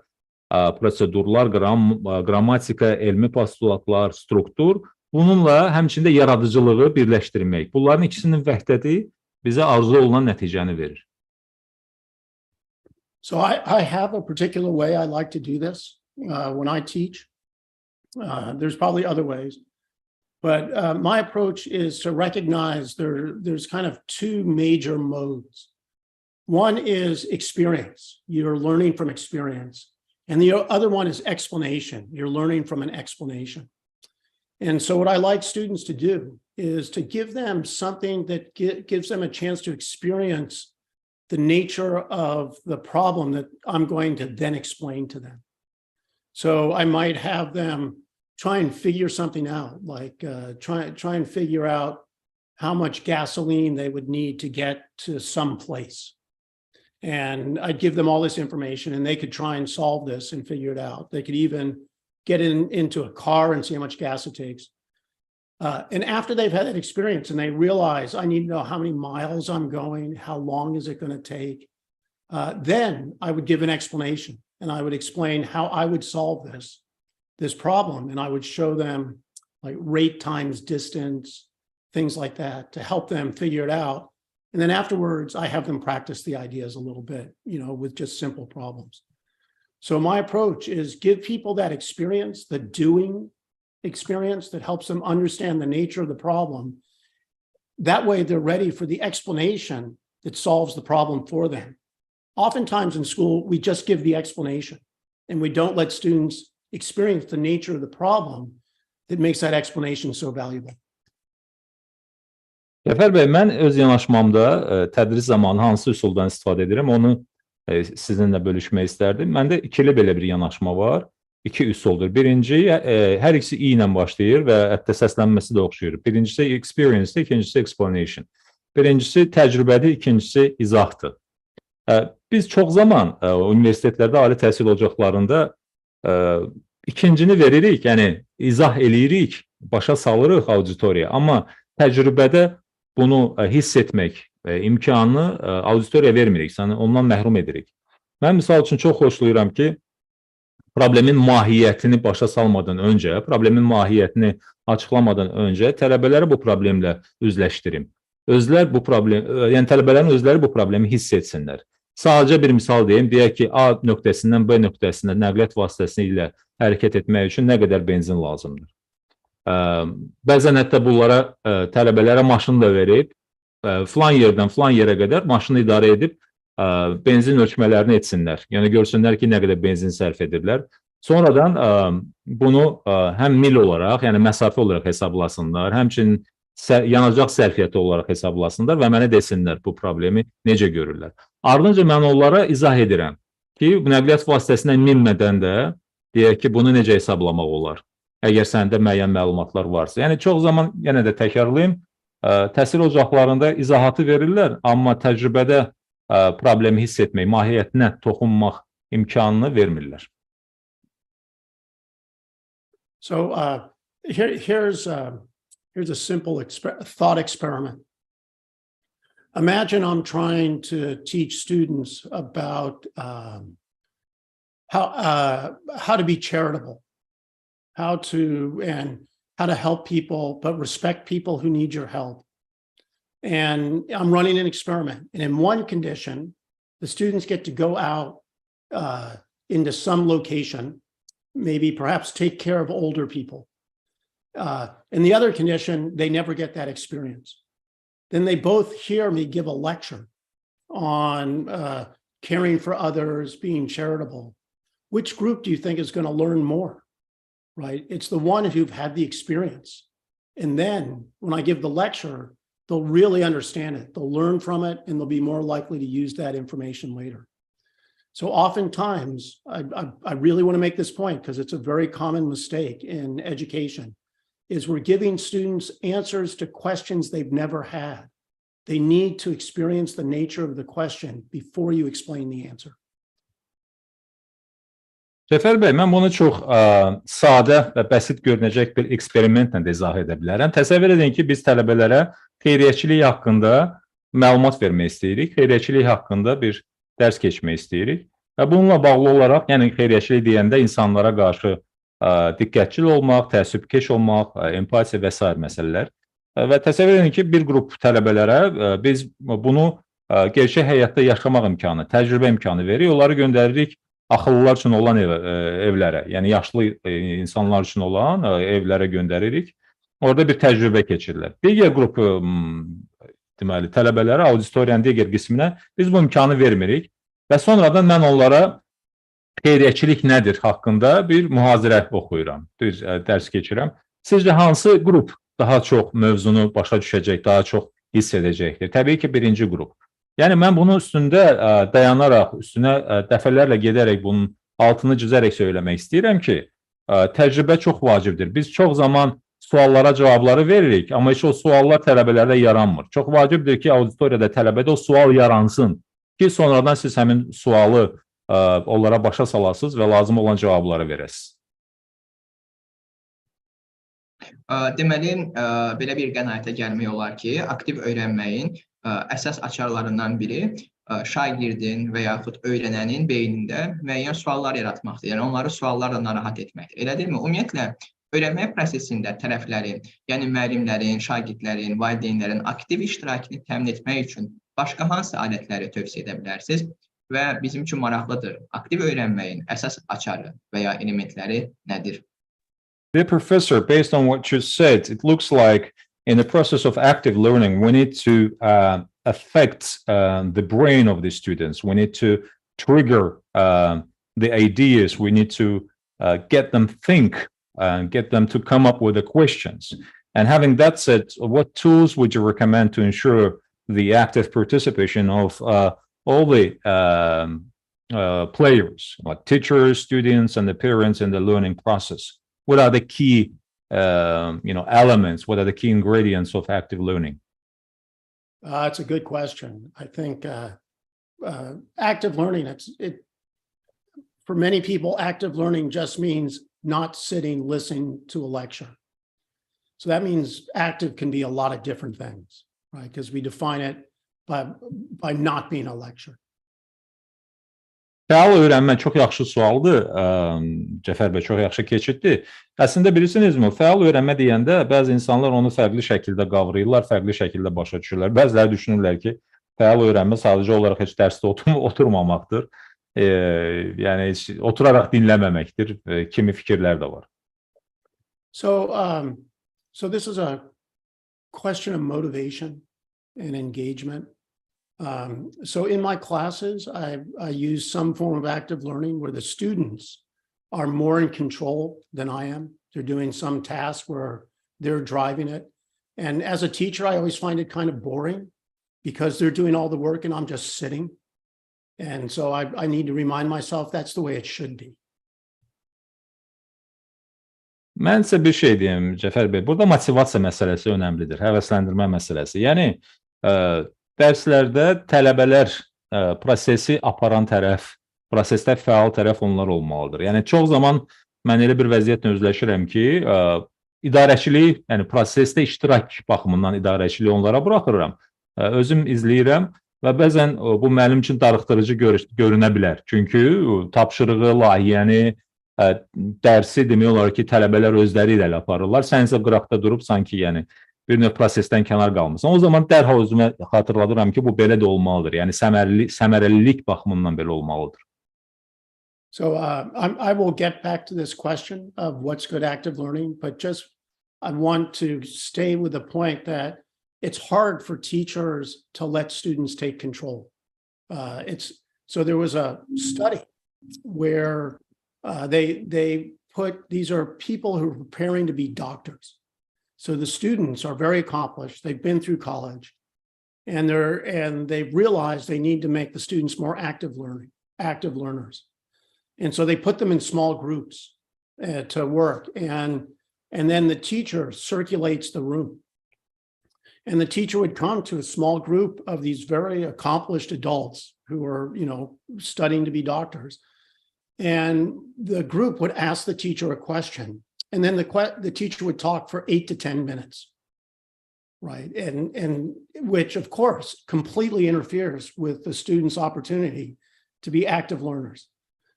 prosedurlar, qrammatika, elmi postulatlar, struktur, bununla həmçində yaradıcılığı birləşdirmək. Bunların ikisinin vəhdəti bizə arzu olunan nəticəni verir. So I have a particular way I like to do this when I teach. There's probably other ways. But my approach is to recognize there's kind of two major modes. One is experience. You're learning from experience. And the other one is explanation. You're learning from an explanation. And so what I like students to do is to give them something that gives them a chance to experience the nature of the problem that I'm going to then explain to them. So I might have them try and figure something out, like try and figure out how much gasoline they would need to get to some place. And I'd give them all this information and they could try and solve this and figure it out. They could even get into a car and see how much gas it takes. And after they've had that experience and they realize I need to know how many miles I'm going, how long is it going to take, then I would give an explanation and I would explain how I would solve this problem. And I would show them like rate times distance, things like that to help them figure it out. And then afterwards, I have them practice the ideas a little bit, with just simple problems. So my approach is give people that experience, the doing experience that helps them understand the nature of the problem. That way they're ready for the explanation that solves the problem for them. Oftentimes in school, we just give the explanation and we don't let students experience the nature of the problem that makes that explanation so valuable. Cəfər bəy, mən öz yanaşmamda tədris zamanı hansı üsuldan istifadə edirəm, onu sizinlə bölüşmək istərdim. Məndə ikili belə bir yanaşma var. İki üsuldur. Birinci, hər ikisi i ilə başlayır və hətta səslənməsi də oxşuyur. Birincisi experience, ikincisi explanation. Birincisi təcrübədir, ikincisi izahdır. Biz çox zaman universitetlərdə, ali təhsil ocaqlarında ikincini veririk, yəni izah eləyirik, başa salırıq auditoriyaya, amma təcrübədə bunu hiss etmək imkanını auditoriya vermirik, ondan məhrum edirik. Mən misal üçün çox xoşlayıram ki, problemin mahiyyətini başa salmadan öncə, problemin mahiyyətini açıqlamadan öncə tələbələri bu problemlə üzləşdirim. Tələbələrin özləri bu problemi hiss etsinlər. Sadəcə bir misal deyim, deyək ki, A nöqtəsindən B nöqtəsinə nəqliyyat vasitəsi ilə hərəkət etmək üçün nə qədər benzin lazımdır. Bəzən hətta bunlara tələbələrə maşını da verib, filan yerdən filan yerə qədər maşını idarə edib benzin ölçmələrini etsinlər. Yəni görsünlər ki, nə qədər benzin sərf edirlər. Sonradan bunu həm mil olaraq, yəni məsafə olaraq hesablasınlar, həmçinin yanacaq sərfiyyatı olaraq hesablasınlar və mənə desinlər bu problemi necə görürlər. Ardınca mən onlara izah edirəm ki, nəqliyyat vasitəsinə minmədən də deyək ki, bunu necə hesablamaq olar, əgər səndə müəyyən məlumatlar varsa. Yəni, çox zaman, yenə də təkrarlayım, təhsil ocaqlarında izahatı verirlər, amma təcrübədə problemi hiss etmək, mahiyyətinə toxunmaq imkanını vermirlər. So here's a simple thought experiment. Imagine I'm trying to teach students about how to be charitable, how to help people, but respect people who need your help. And I'm running an experiment. And in one condition, the students get to go out into some location, maybe perhaps take care of older people. In the other condition, they never get that experience. Then they both hear me give a lecture on caring for others, being charitable. Which group do you think is going to learn more, right? It's the one who've had the experience. And then when I give the lecture, they'll really understand it. They'll learn from it, and they'll be more likely to use that information later. So oftentimes, I really want to make this point because it's a very common mistake in education, is we're giving students answers to questions they've never had. They need to experience the nature of the question before you explain the answer. Cəfər bəy, mən bunu çox sadə və bəsit görünəcək bir eksperimentlə də izah edə bilərəm. Təsəvvür edin ki, biz tələbələrə xeyriyyəçilik haqqında məlumat vermək istəyirik, xeyriyyəçilik haqqında bir dərs keçmək istəyirik və bununla bağlı olaraq, yəni xeyriyyəçilik deyəndə insanlara qarşı diqqətçil olmaq, təəssübkeş olmaq, empatiya və s. məsələlər. Və təsəvvür edin ki, bir qrup tələbələrə biz bunu gerçək həyatda yaşamaq imkanı, təcrübə imkanı veririk, onları göndəririk axıllılar üçün olan evlərə, yəni yaşlı insanlar üçün olan evlərə göndəririk. Orada bir təcrübə keçirirlər. Digər qrup deməli, tələbələrə, auditoriyanın digər qisminə biz bu imkanı vermirik və sonradan mən onlara xeyriyyəçilik nədir haqqında bir mühazirə oxuyuram, dərs keçirəm. Sizcə hansı qrup daha çox mövzunu başa düşəcək, daha çox hiss edəcəkdir? Təbii ki, birinci qrup. Yəni, mən bunun üstündə dayanaraq, üstünə dəfələrlə gedərək bunun altını cizərək söyləmək istəyirəm ki, təcrübə çox vacibdir. Biz çox zaman suallara cavabları veririk, amma heç o suallar tələbələrdə yaranmır. Çox vacibdir ki, auditoriyada tələbədə o sual yaransın ki, sonradan siz həmin sualı onlara başa salasınız və lazım olan cavabları verəsiniz. Deməli, belə bir qənaətə gəlmək olar ki, aktiv öyrənməyin əsas açarlarından biri şagirdin və yaxud öyrənənin beynində müəyyən suallar yaratmaqdır. Yəni, onları suallarla narahat etməkdir. Elə deyilmi? Ümumiyyətlə, öyrənmə prosesində tərəflərin, yəni müəllimlərin, şagirdlərin, valideynlərin aktiv iştirakını təmin etmək üçün başqa hansı alətləri tövsiyə edə bilərsiniz? Və bizim üçün maraqlıdır. Aktiv öyrənməyin əsas açarı və ya elementləri nədir? Dear Professor, based on what you said, it looks like in the process of active learning, we need to affect the brain of the students. We need to trigger the ideas. We need to get them think and get them to come up with the questions. And having that said, what tools would you recommend to ensure the active participation of all the players, like teachers, students, and the parents in the learning process? What are the key elements? What are the key ingredients of active learning? It's a good question. I think active learning, for many people, active learning just means not sitting, listening to a lecture. So that means active can be a lot of different things, right? Because we define it by not being a lecture. Fəal öyrənmə çox yaxşı sualdır, Cəfər bəy, çox yaxşı keçiddir. Əslində bilirsinizmi, fəal öyrənmə deyəndə bəzi insanlar onu fərqli şəkildə qavrayırlar, fərqli şəkildə başa düşürlər. Bəziləri düşünürlər ki, fəal öyrənmə sadəcə olaraq heç dərsdə oturmamaqdır, yəni heç oturaraq dinləməməkdir, kimi fikirlər də var. So this is a question of motivation and engagement. So in my classes, I use some form of active learning where the students are more in control than I am. They're doing some task where they're driving it. And as a teacher, I always find it kind of boring because they're doing all the work and I'm just sitting. And so I need to remind myself that's the way it should be. Mən sizə bir şey deyim, Cəfər bəy, burada motivasiya məsələsi önəmlidir, həvəsləndirmə məsələsi. Yəni, dərslərdə tələbələr prosesi aparan tərəf, prosesdə fəal tərəf onlar olmalıdır. Yəni, çox zaman mən elə bir vəziyyətlə üzləşirəm ki, idarəçilik, yəni prosesdə iştirak baxımından idarəçiliyi onlara buraxıram. Özüm izləyirəm və bəzən bu mənim üçün darıxdırıcı görünə bilər. Çünki tapşırığı, layihəni, dərsi demək olar ki, tələbələr özləri ilə aparırlar. Sən isə qıraqda durub sanki, yəni, bir növ prosesdən kənar qalmışsan. O zaman dərhal özümə xatırladıram ki, bu belə də olmalıdır. Yəni, səmərəlilik baxımından belə olmalıdır. So I will get back to this question of what's good active learning, but just I want to stay with the point that it's hard for teachers to let students take control. So there was a study where they put, these are people who are preparing to be doctors. So the students are very accomplished. They've been through college, and they've realized they need to make the students more active learners. And so they put them in small groups to work, and then the teacher circulates the room. And the teacher would come to a small group of these very accomplished adults who are, studying to be doctors. And the group would ask the teacher a question, and then the teacher would talk for 8 to 10 minutes, right? And which, of course, completely interferes with the student's opportunity to be active learners.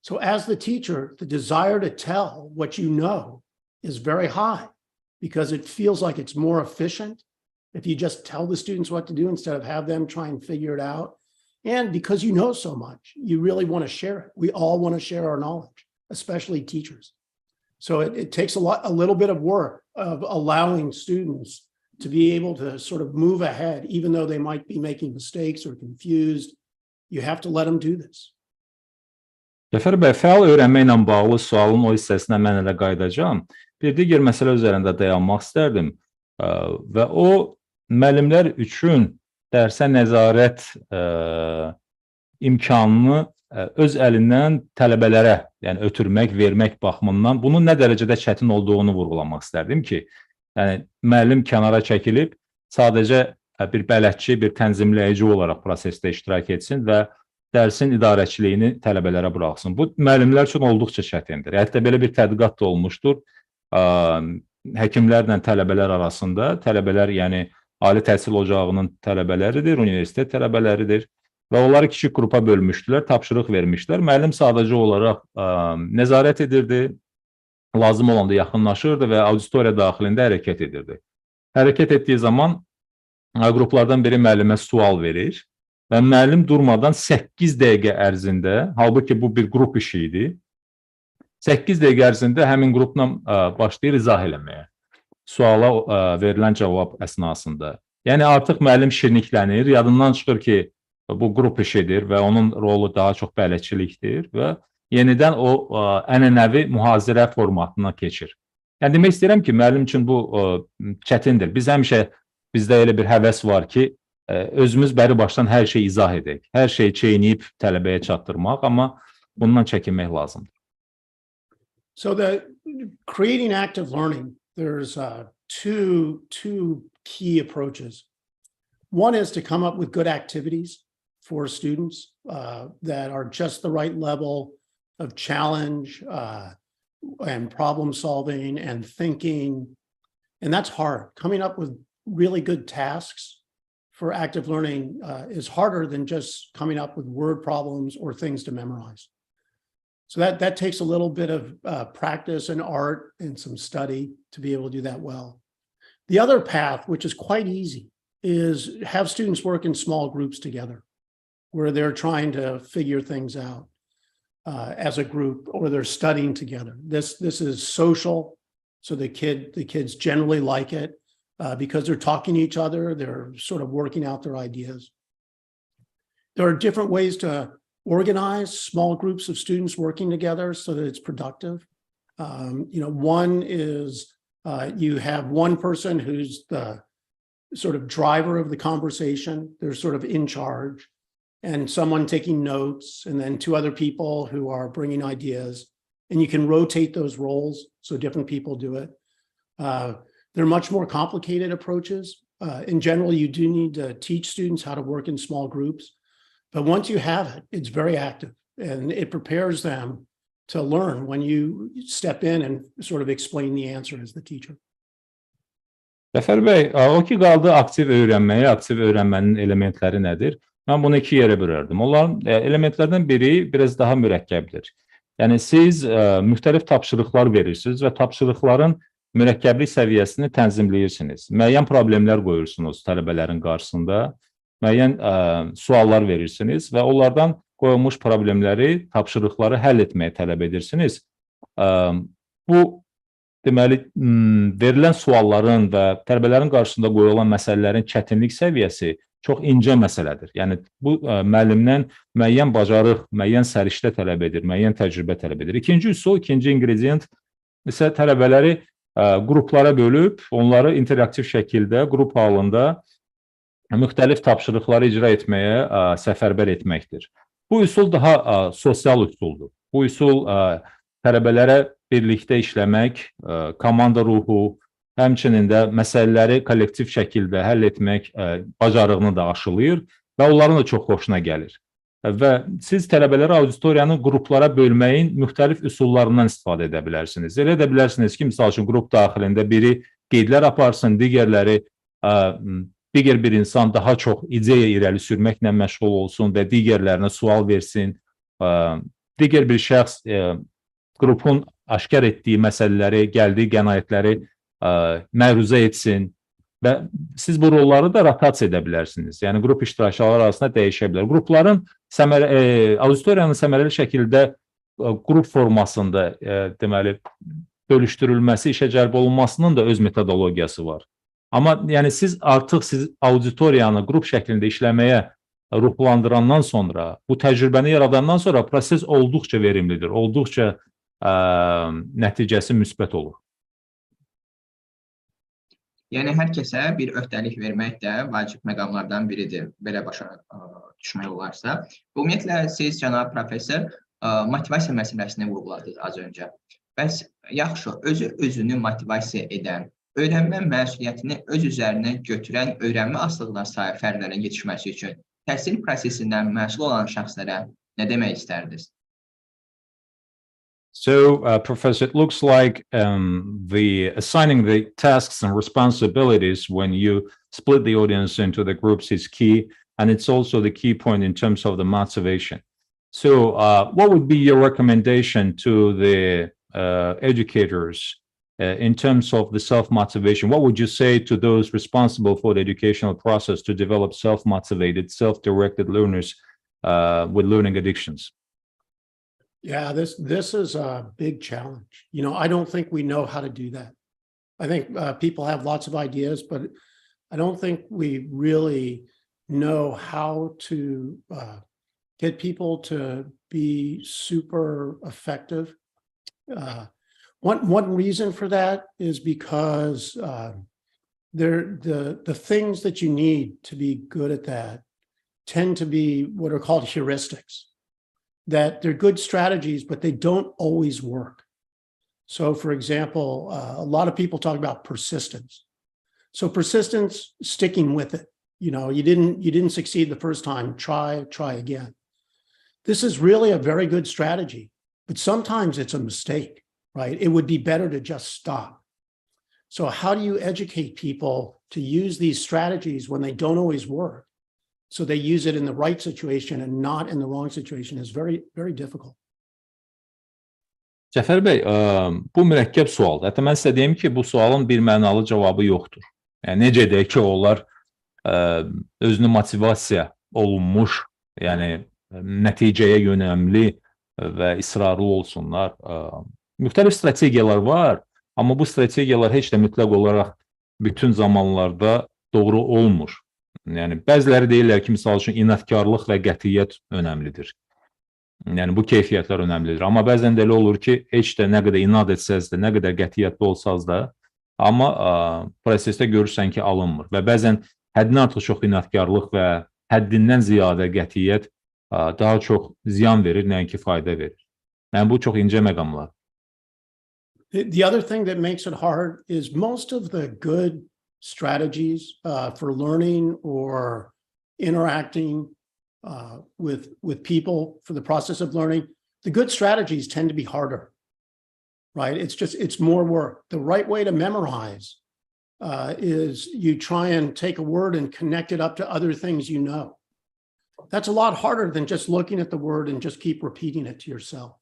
So as the teacher, the desire to tell what you know is very high because it feels like it's more efficient if you just tell the students what to do instead of have them try and figure it out. And because you know so much, you really want to share it. We all want to share our knowledge, especially teachers. So it takes a little bit of work of allowing students to be able to sort of move ahead, even though they might be making mistakes or confused. You have to let them do this. Cəfər bəy, fəal öyrənmə ilə bağlı sualın o hissəsinə mən elə qayıdacağam. Bir digər məsələ üzərində dayanmaq istərdim və o müəllimlər üçün dərsə nəzarət imkanını öz əlindən tələbələrə, yəni ötürmək, vermək baxımından bunun nə dərəcədə çətin olduğunu vurğulamaq istərdim ki, yəni müəllim kənara çəkilib sadəcə bir bələdçi, bir tənzimləyici olaraq prosesdə iştirak etsin və dərsin idarəçiliyini tələbələrə buraxsın. Bu müəllimlər üçün olduqca çətindir. Hətta belə bir tədqiqat da olmuşdur. Həkimlərlə tələbələr arasında, tələbələr yəni ali təhsil ocağının tələbələridir, universitet tələbələridir və onları kiçik qrupa bölmüşdülər, tapşırıq vermişlər. Müəllim sadəcə olaraq nəzarət edirdi, lazım olanda yaxınlaşırdı və auditoriya daxilində hərəkət edirdi. Hərəkət etdiyi zaman qruplardan biri müəllimə sual verir və müəllim durmadan 8 dəqiqə ərzində, halbuki bu bir qrup işi idi, 8 dəqiqə ərzində həmin qrupla başlayır izah eləməyə, suala verilən cavab əsnasında. Yəni artıq müəllim şirniklənir, yadından çıxır ki, bu qrup işidir və onun rolu daha çox bələdçilikdir və yenidən o ənənəvi mühazirə formatına keçir. Yəni demək istəyirəm ki, müəllim üçün bu çətindir. Bizdə elə bir həvəs var ki, özümüz bəri başdan hər şeyi izah edək, hər şeyi çeynəyib tələbəyə çatdırmaq, amma bundan çəkinmək lazımdır. So creating active learning, there's two key approaches. One is to come up with good activities for students that are just the right level of challenge and problem solving and thinking. And that's hard. Coming up with really good tasks for active learning is harder than just coming up with word problems or things to memorize. So that takes a little bit of practice and art and some study to be able to do that well. The other path, which is quite easy, is have students work in small groups together where they're trying to figure things out as a group, or they're studying together. This is social, so the kids generally like it because they're talking to each other, they're sort of working out their ideas. There are different ways to organize small groups of students working together so that it's productive. One is you have one person who's the sort of driver of the conversation. They're sort of in charge, and someone taking notes, and then two other people who are bringing ideas. And you can rotate those roles so different people do it. They're much more complicated approaches. In general, you do need to teach students how to work in small groups. But once you have it, it's very active, and it prepares them to learn when you step in and sort of explain the answer as the teacher. Cəfər bəy, o ki qaldı aktiv öyrənməyə, aktiv öyrənmənin elementləri nədir? Mən bunu iki yerə bölərdim. Onların elementlərdən biri biraz daha mürəkkəbdir. Yəni siz müxtəlif tapşırıqlar verirsiniz və tapşırıqların mürəkkəblik səviyyəsini tənzimləyirsiniz. Müəyyən problemlər qoyursunuz tələbələrin qarşısında, müəyyən suallar verirsiniz və onlardan qoyulmuş problemləri, tapşırıqları həll etməyə tələb edirsiniz. Bu, deməli, verilən sualların və tələbələrin qarşısında qoyulan məsələlərin çətinlik səviyyəsi çox incə məsələdir. Yəni, bu müəllimdən müəyyən bacarıq, müəyyən səriştə tələb edir, müəyyən təcrübə tələb edir. İkinci ingredient isə tələbələri qruplara bölüb, onları interaktiv şəkildə, qrup halında müxtəlif tapşırıqları icra etməyə səfərbər etməkdir. Bu üsul daha sosial üsuldur. Bu üsul tələbələrə birlikdə işləmək, komanda ruhu, həmçinin də məsələləri kollektiv şəkildə həll etmək bacarığını da aşılayır və onların da çox xoşuna gəlir. Və siz tələbələri auditoriyanı qruplara bölməyin müxtəlif üsullarından istifadə edə bilərsiniz. Elə edə bilərsiniz ki, misal üçün, qrup daxilində biri qeydlər aparsın, digər bir insan daha çox ideya irəli sürməklə məşğul olsun və digərlərinə sual versin. Digər bir şəxs qrupun aşkar etdiyi məsələləri, gəldiyi qənaətləri məruzə etsin və siz bu rolları da rotasiya edə bilərsiniz. Yəni, qrup iştirakçıları arasında dəyişə bilər. Qrupların auditoriyanın səmərəli şəkildə qrup formasında deməli, bölüşdürülməsi, işə cəlb olunmasının da öz metodologiyası var. Amma yəni, siz auditoriyanı qrup şəklində işləməyə ruhlandırandan sonra, bu təcrübəni yaradandan sonra proses olduqca verimlidir, olduqca nəticəsi müsbət olur. Yəni, hər kəsə bir öhdəlik vermək də vacib məqamlardan biridir, belə başa düşmək olarsa. Ümumiyyətlə, siz, cənab professor, motivasiya məsələsini vurguladınız az öncə. Bəs, yaxşı, özünü motivasiya edən, öyrənmə məsuliyyətini öz üzərinə götürən öyrənmə asılığına sahib fərdlərin yetişməsi üçün təhsil prosesindən məsul olan şəxslərə nə demək istərdiniz? So, Professor, it looks like assigning the tasks and responsibilities when you split the audience into the groups is key, and it's also the key point in terms of the motivation. So, what would be your recommendation to the educators in terms of the self-motivation? What would you say to those responsible for the educational process to develop self-motivated, self-directed learners with learning addictions? Yeah, this is a big challenge. You know, I don't think we know how to do that. I think people have lots of ideas, but I don't think we really know how to get people to be super effective. One reason for that is because the things that you need to be good at that tend to be what are called heuristics. That they're good strategies, but they don't always work. So, for example, a lot of people talk about persistence. So persistence, sticking with it. You know, you didn't succeed the first time, try again. This is really a very good strategy, but sometimes it's a mistake, right? It would be better to just stop. So how do you educate people to use these strategies when they don't always work? So they use it in the right situation and not in the wrong situation is very, very difficult. Cəfər bəy, bu mürəkkəb sualdır. Hətta mən sizə deyim ki, bu sualın bir mənalı cavabı yoxdur. Yəni, necə deyək ki, onlar özünü motivasiya olunmuş, yəni nəticəyə yönəmli və israrlı olsunlar. Müxtəlif strategiyalar var, amma bu strategiyalar heç də mütləq olaraq bütün zamanlarda doğru olmur. Yəni, bəziləri deyirlər ki, misal üçün, inadkarlıq və qətiyyət önəmlidir. Yəni, bu keyfiyyətlər önəmlidir. Amma bəzən də elə olur ki, heç də nə qədər inad etsəz də, nə qədər qətiyyətli olsaz da, amma prosesdə görürsən ki, alınmır. Və bəzən həddindən artıq çox inadkarlıq və həddindən ziyadə qətiyyət daha çox ziyan verir, nəinki fayda verir. Yəni, bu çox incə məqamlar. The other thing that makes it hard is most of the good strategies for learning or interacting with people for the process of learning, the good strategies tend to be harder, right? It's more work. The right way to memorize is you try and take a word and connect it up to other things you know. That's a lot harder than just looking at the word and just keep repeating it to yourself.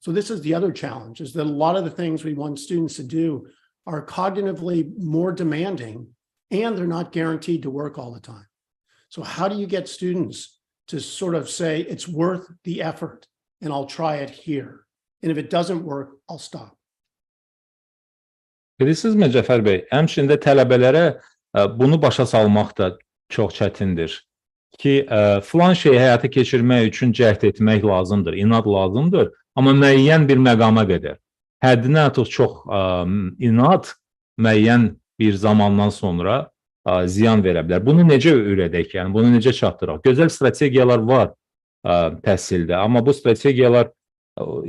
So this is the other challenge, is that a lot of the things we want students to do are cognitively more demanding, and they're not guaranteed to work all the time. So how do you get students to sort of say, it's worth the effort, and I'll try it here. And if it doesn't work, I'll stop. Bilirsinizmi Cəfər bəy, həmçində tələbələrə bunu başa salmaq da çox çətindir. Ki, filan şeyi həyata keçirmək üçün cəhd etmək lazımdır, inad lazımdır, amma müəyyən bir məqama qədər. həddindən artıq çox inad müəyyən bir zamandan sonra ziyan verə bilər. Bunu necə öyrədək, yəni bunu necə çatdıraq? Gözəl strategiyalar var təhsildə, amma bu strategiyalar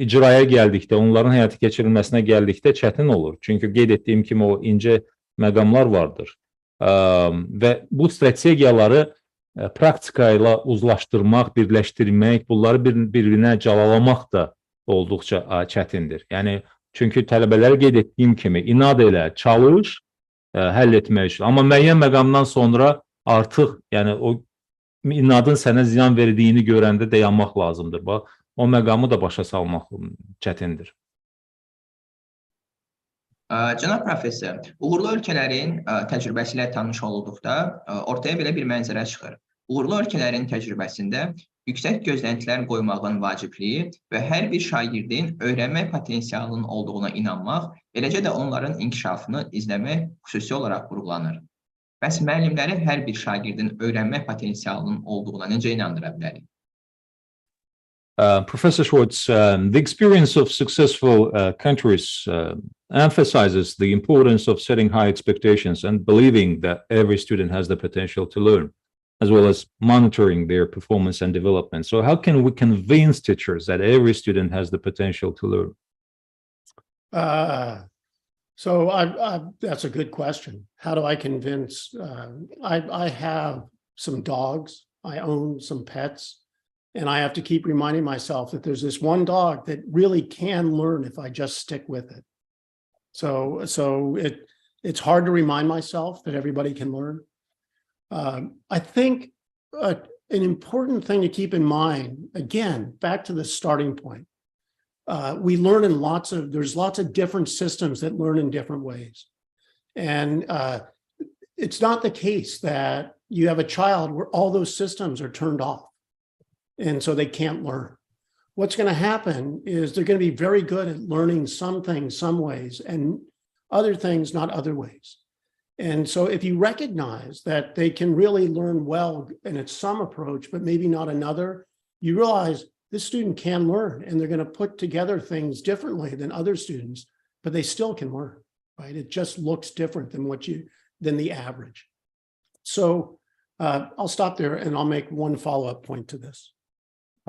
icraya gəldikdə, onların həyata keçirilməsinə gəldikdə çətin olur. Çünki qeyd etdiyim kimi o incə məqamlar vardır. Və bu strategiyaları praktika ilə uzlaşdırmaq, birləşdirmək, bunları bir-birinə calalamaq da olduqca çətindir. Yəni, çünki tələbələri qeyd etdiyim kimi inad elə, çalış, həll etmək üçün. Amma müəyyən məqamdan sonra artıq, yəni o inadın sənə ziyan verdiyini görəndə dayanmaq lazımdır. O məqamı da başa salmaq çətindir. Cənab professor, uğurlu ölkələrin təcrübəsi ilə tanış olduqda ortaya belə bir mənzərə çıxır. Uğurlu ölkələrin təcrübəsində yüksək gözləntilər qoymağın vacibliyi və hər bir şagirdin öyrənmək potensialının olduğuna inanmaq, eləcə də onların inkişafını izləmək xüsusi olaraq vurğulanır. Bəs müəllimləri hər bir şagirdin öyrənmək potensialının olduğuna necə inandıra bilərik? Professor Schwartz, the experience of successful countries emphasizes the importance of setting high expectations and believing that every student has the potential to learn, as well as monitoring their performance and development. So how can we convince teachers that every student has the potential to learn? That's a good question. How do I convince? I have some dogs, I own some pets, and I have to keep reminding myself that there's this one dog that really can learn if I just stick with it. So it's hard to remind myself that everybody can learn. I think an important thing to keep in mind, again, back to the starting point, we learn in there's lots of different systems that learn in different ways. And it's not the case that you have a child where all those systems are turned off, and so they can't learn. What's going to happen is they're going to be very good at learning some things some ways and other things not other ways. And so if you recognize that they can really learn well in some approach, but maybe not another, you realize this student can learn and they're going to put together things differently than other students, but they still can learn, right? It just looks different than the average. So I'll stop there and I'll make one follow-up point to this.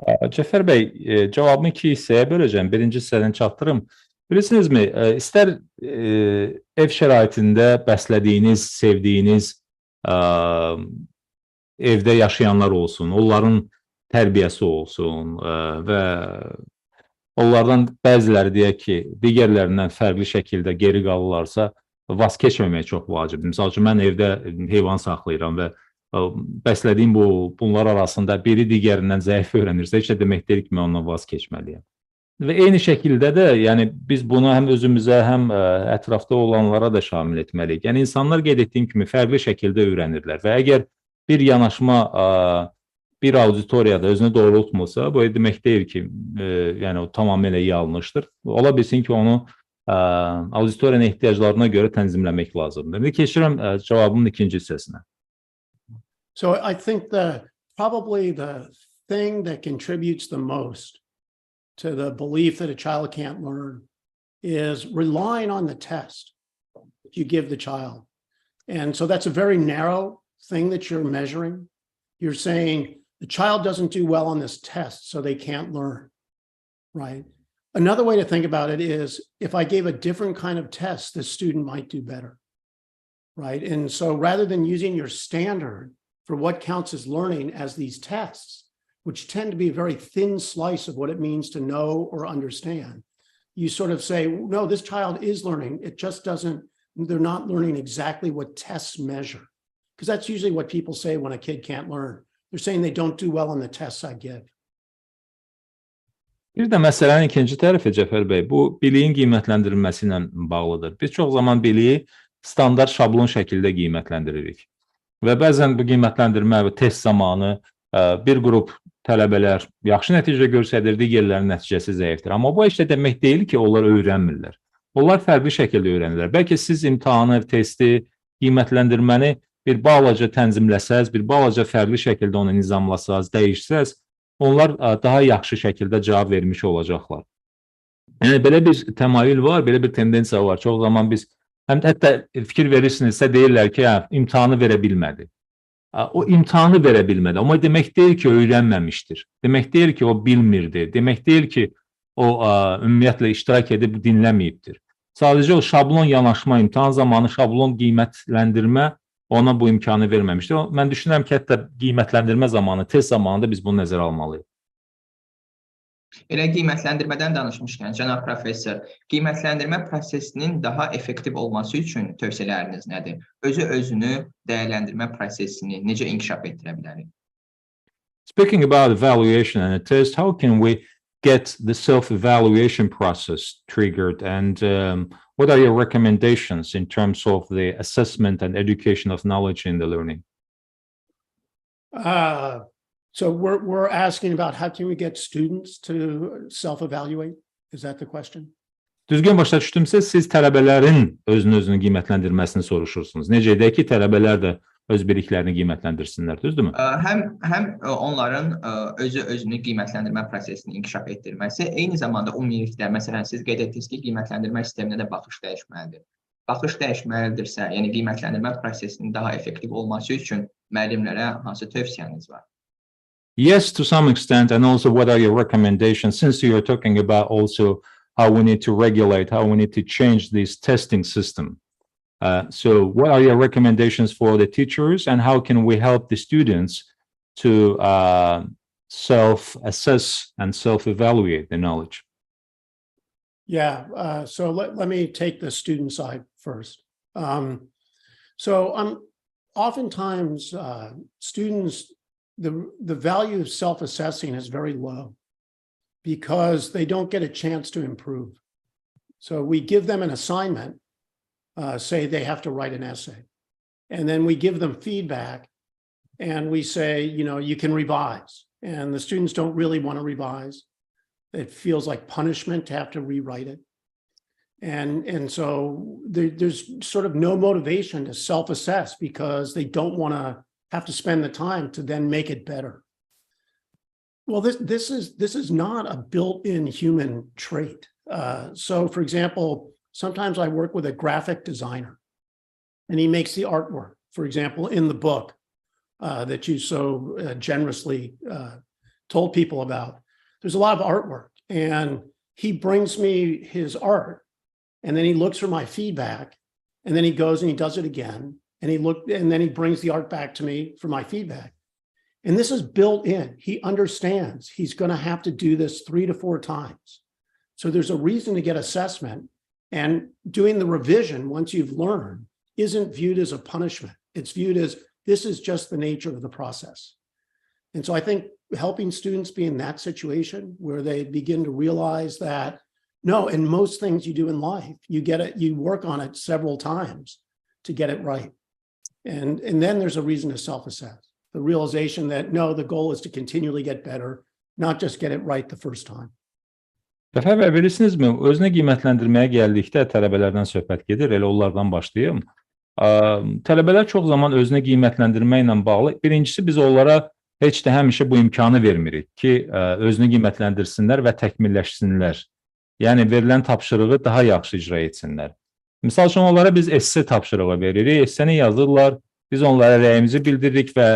Cəfər bəy, cavabımı iki hissəyə böləcəm. Birinci hissədən çatdırım. Bilirsinizmi, istər ev şəraitində bəslədiyiniz, sevdiyiniz evdə yaşayanlar olsun, onların tərbiyəsi olsun və onlardan bəziləri deyək ki, digərlərindən fərqli şəkildə geri qalırlarsa, vaz keçməmək çox vacibdir. Misal üçün, mən evdə heyvan saxlayıram və bəslədiyim bunlar arasında biri digərindən zəif öyrənirsə, heç də demək deyil ki, mən ondan vaz keçməliyəm. Və eyni şəkildə də, yəni biz bunu həm özümüzə, həm ətrafda olanlara da şamil etməliyik. Yəni insanlar qeyd etdiyim kimi fərqli şəkildə öyrənirlər və əgər bir yanaşma bir auditoriyada özünü doğrultmursa, bu demək deyil ki, yəni o tamamilə yanlışdır. Ola bilsin ki, onu auditoriyanın ehtiyaclarına görə tənzimləmək lazımdır. İndi keçirəm cavabımın ikinci hissəsinə. So I think probably the thing that contributes the most to the belief that a child can't learn is relying on the test that you give the child. And so that's a very narrow thing that you're measuring. You're saying the child doesn't do well on this test, so they can't learn, right? Another way to think about it is if I gave a different kind of test, the student might do better, right? And so rather than using your standard for what counts as learning as these tests, which tend to be a very thin slice of what it means to know or understand, you sort of say, no, this child is learning. It just they're not learning exactly what tests measure. Because that's usually what people say when a kid can't learn. They're saying they don't do well on the tests I give. Bir də məsələnin ikinci tərəfi, Cəfər bəy, bu biliyin qiymətləndirilməsi ilə bağlıdır. Biz çox zaman biliyi standart şablon şəkildə qiymətləndiririk. Və bəzən bu qiymətləndirmə və test zamanı bir qrup tələbələr yaxşı nəticə göstərir, digərlərinin nəticəsi zəifdir. Amma bu heç də demək deyil ki, onlar öyrənmirlər. Onlar fərqli şəkildə öyrənirlər. Bəlkə siz imtahanı, testi, qiymətləndirməni bir balaca tənzimləsəz, bir balaca fərqli şəkildə onu nizamlasaz, dəyişsəz, onlar daha yaxşı şəkildə cavab vermiş olacaqlar. Yəni belə bir təmayül var, belə bir tendensiya var. Çox zaman biz hətta fikir verirsinizsə deyirlər ki, imtahanı verə bilmədi. O imtahanı verə bilmədi. Amma demək deyil ki, öyrənməmişdir. Demək deyil ki, o bilmirdi. Demək deyil ki, o ümumiyyətlə iştirak edib dinləməyibdir. Sadəcə o şablon yanaşma, imtahan zamanı şablon qiymətləndirmə ona bu imkanı verməmişdir. Mən düşünürəm ki, hətta qiymətləndirmə zamanı, test zamanında biz bunu nəzərə almalıyıq. Elə qiymətləndirmədən danışmışkən, cənab professor, qiymətləndirmə prosesinin daha effektiv olması üçün tövsiyələriniz nədir? Özünü dəyərləndirmə prosesini necə inkişaf etdirə bilərik? Speaking about evaluation and a test, how can we get the self-evaluation process triggered, and what are your recommendations in terms of the assessment and education of knowledge in the learning? So we're asking about how can we get students to self-evaluate? Is that the question? Düzgün başa düşdümsə, siz tələbələrin özünü qiymətləndirməsini soruşursunuz. Necə edək ki, tələbələr də öz biliklərini qiymətləndirsinlər, düzdürmü? Həm onların özünü qiymətləndirmə prosesini inkişaf etdirməsi, eyni zamanda ümumilikdə, məsələn, siz qeyd etdiniz ki, qiymətləndirmə sisteminə də baxış dəyişməlidir. Baxış dəyişməlidirsə, yəni qiymətləndirmə prosesinin daha effektiv olması üçün müəllimlərə hansı tövsiyəniz var? Yes, to some extent, and also what are your recommendations, since you're talking about also how we need to regulate, how we need to change this testing system. So what are your recommendations for the teachers, and how can we help the students to self-assess and self-evaluate the knowledge? Yeah, so let me take the student side first. Oftentimes students, the value of self-assessing is very low because they don't get a chance to improve. So we give them an assignment, say they have to write an essay, and then we give them feedback and we say, you can revise, and the students don't really want to revise. It feels like punishment to have to rewrite it. And so there's sort of no motivation to self-assess because they don't want to have to spend the time to then make it better. Well, this is not a built-in human trait. So for example, sometimes I work with a graphic designer and he makes the artwork, for example, in the book that you so generously told people about. There's a lot of artwork, and he brings me his art, and then he looks for my feedback, and then he goes and he does it again, and then he brings the art back to me for my feedback. And this is built in. He understands he's going to have to do this 3 to 4 times. So there's a reason to get assessment, and doing the revision once you've learned isn't viewed as a punishment. It's viewed as this is just the nature of the process. And so I think helping students be in that situation where they begin to realize that, no, in most things you do in life, you work on it several times to get it right. And then there's a reason to self-assess. The realization that, no, the goal is to continually get better, not just get it right the first time. Dəfə bilirsinizmi, özünə qiymətləndirməyə gəldikdə tələbələrdən söhbət gedir, elə onlardan başlayım. Tələbələr çox zaman özünə qiymətləndirməklə bağlı, birincisi biz onlara heç də həmişə bu imkanı vermirik ki, özünü qiymətləndirsinlər və təkmilləşsinlər. Yəni, verilən tapşırığı daha yaxşı icra etsinlər. Misal üçün, onlara biz esse tapşırığı veririk, esseni yazırlar, biz onlara rəyimizi bildiririk və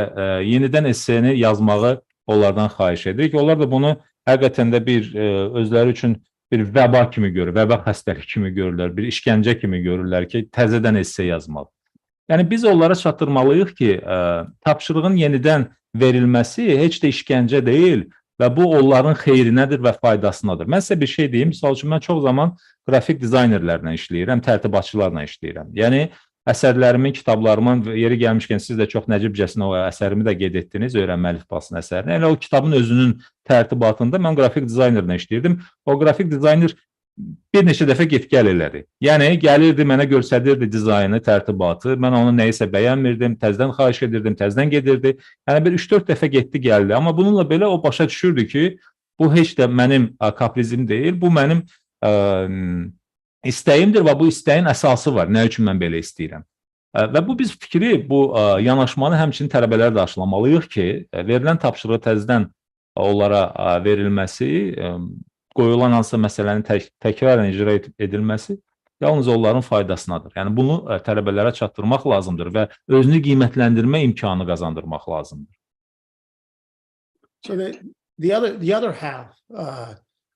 yenidən esseni yazmağı onlardan xahiş edirik. Onlar da bunu həqiqətən də bir özləri üçün bir vəba kimi görür, vəba xəstəlik kimi görürlər, bir işgəncə kimi görürlər ki, təzədən esse yazmalı. Yəni, biz onlara çatdırmalıyıq ki, tapşırığın yenidən verilməsi heç də işgəncə deyil və bu onların xeyrinədir və faydasınadır. Mən sizə bir şey deyim, misal üçün, mən çox zaman qrafik dizaynerlərlə işləyirəm, tərtibatçılarla işləyirəm. Yəni, əsərlərimin, kitablarımın, yeri gəlmişkən siz də çox nəcibcəsinə o əsərimi də qeyd etdiniz, Öyrənmə əlifbasının əsərini. Yəni, o kitabın özünün tərtibatında mən qrafik dizaynerlə işləyirdim. O qrafik dizayner bir neçə dəfə get-gəl elədi. Yəni, gəlirdi, mənə göstərirdi dizaynı, tərtibatı, mən onu nəyisə bəyənmirdim, təzdən xahiş edirdim, təzdən gedirdi. Yəni, bir 3-4 dəfə getdi, gəldi. Amma bununla belə o başa düşürdü ki, bu heç də mənim kaprizim deyil, bu mənim istəyimdir və bu istəyin əsası var. Nə üçün mən belə istəyirəm? Və bu biz fikri, bu yanaşmanı həmçinin tələbələr də aşılamalıyıq ki, verilən tapşırığı təzədən onlara verilməsi qoyulan hansısa məsələnin təkrarən icra edilməsi yalnız onların faydasınadır. Yəni bunu tələbələrə çatdırmaq lazımdır və özünü qiymətləndirmə imkanı qazandırmaq lazımdır. So the other half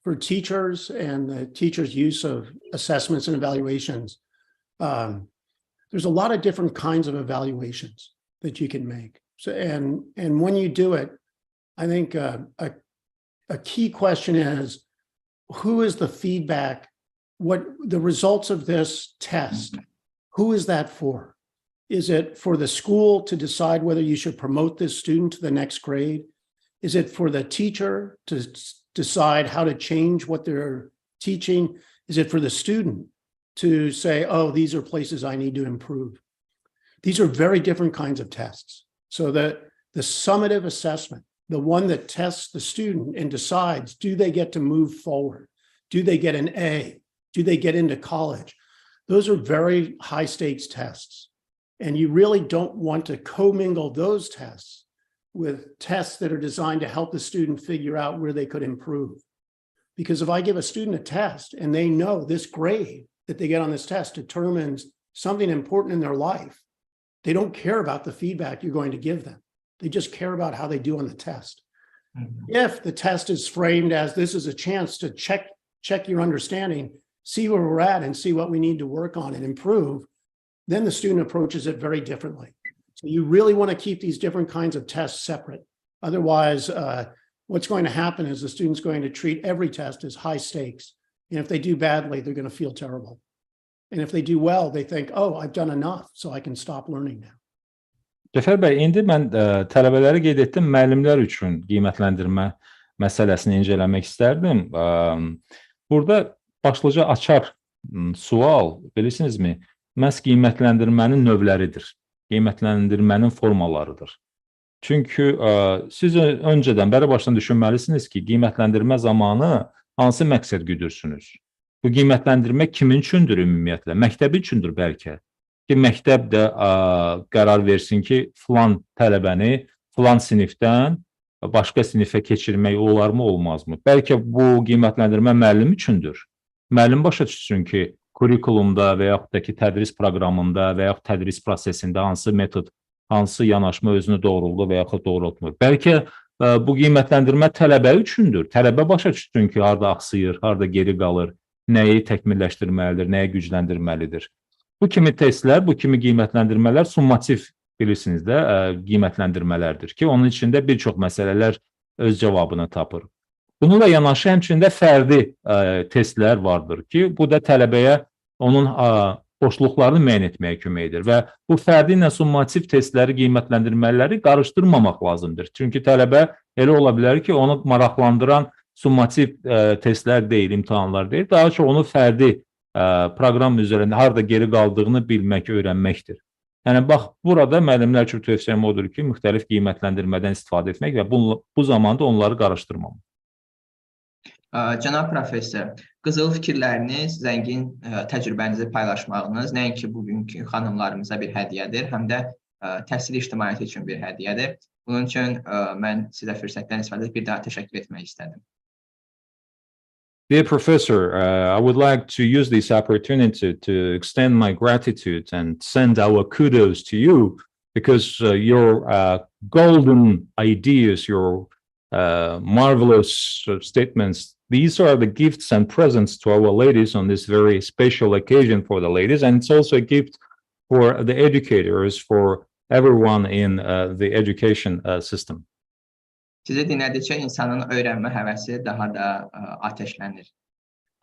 for teachers and the teachers' use of assessments and evaluations, there's a lot of different kinds of evaluations that you can make. So and when you do it, I think a key question is, who is the feedback? What the results of this test, who is that for? Is it for the school to decide whether you should promote this student to the next grade? Is it for the teacher to decide how to change what they're teaching? Is it for the student to say, oh, these are places I need to improve? These are very different kinds of tests. So the summative assessment, the one that tests the student and decides, do they get to move forward? Do they get an A? Do they get into college? Those are very high stakes tests. And you really don't want to commingle those tests with tests that are designed to help the student figure out where they could improve. Because if I give a student a test and they know this grade that they get on this test determines something important in their life, they don't care about the feedback you're going to give them. They just care about how they do on the test. If the test is framed as this is a chance to check your understanding, see where we're at and see what we need to work on and improve, then the student approaches it very differently. So you really want to keep these different kinds of tests separate. Otherwise, what's going to happen is the student's going to treat every test as high stakes. And if they do badly, they're going to feel terrible. And if they do well, they think, oh, I've done enough, so I can stop learning now. Cəfər bəy, indi mən tələbələri qeyd etdim, müəllimlər üçün qiymətləndirmə məsələsini incələmək istərdim. Burada başlıca açar sual, bilirsinizmi, məhz qiymətləndirmənin növləridir, qiymətləndirmənin formalarıdır. Çünki siz öncədən, bəri başdan düşünməlisiniz ki, qiymətləndirmə zamanı hansı məqsəd güdürsünüz? Bu qiymətləndirmə kimin üçündür ümumiyyətlə? Məktəb üçündür bəlkə. Ki, məktəb də qərar versin ki, filan tələbəni filan sinifdən başqa sinifə keçirmək olarmı, olmazmı? Bəlkə bu qiymətləndirmə müəllim üçündür. Müəllim başa düşsün ki, kurikulumda və yaxud da ki, tədris proqramında və yaxud tədris prosesində hansı metod, hansı yanaşma özünü doğruldu və yaxud doğrultmur. Bəlkə bu qiymətləndirmə tələbə üçündür. Tələbə başa düşsün ki, harada axsıyır, harada geri qalır, nəyi təkmilləşdirməlidir, nəyi gücləndirməlidir. Bu kimi testlər, bu kimi qiymətləndirmələr summativ, bilirsiniz də, qiymətləndirmələrdir ki, onun içində bir çox məsələlər öz cavabını tapır. Bununla yanaşı həmçində fərdi testlər vardır ki, bu da tələbəyə onun boşluqlarını müəyyən etməyə kömək edir və bu fərdi ilə summativ testləri, qiymətləndirmələri qarışdırmamaq lazımdır. Çünki tələbə elə ola bilər ki, onu maraqlandıran summativ testlər deyil, imtahanlar deyil, daha çox onu fərdi proqram üzərində harada geri qaldığını bilmək, öyrənməkdir. Yəni, bax, burada müəllimlər üçün tövsiyəm odur ki, müxtəlif qiymətləndirmədən istifadə etmək və bu zamanda onları qarışdırmamaq. Cənab professor, qızıl fikirləriniz, zəngin təcrübənizi paylaşmağınız nəinki bugünkü xanımlarımıza bir hədiyyədir, həm də təhsil ictimaiyyəti üçün bir hədiyyədir. Bunun üçün mən sizə fürsətdən istifadə edib bir daha təşəkkür etmək istədim. Dear Professor, I would like to use this opportunity to extend my gratitude and send our kudos to you because your golden ideas, your marvelous statements, these are the gifts and presents to our ladies on this very special occasion for the ladies, and it's also a gift for the educators, for everyone in the education system. Sizi dinlədikcə insanın öyrənmə həvəsi daha da ateşlənir.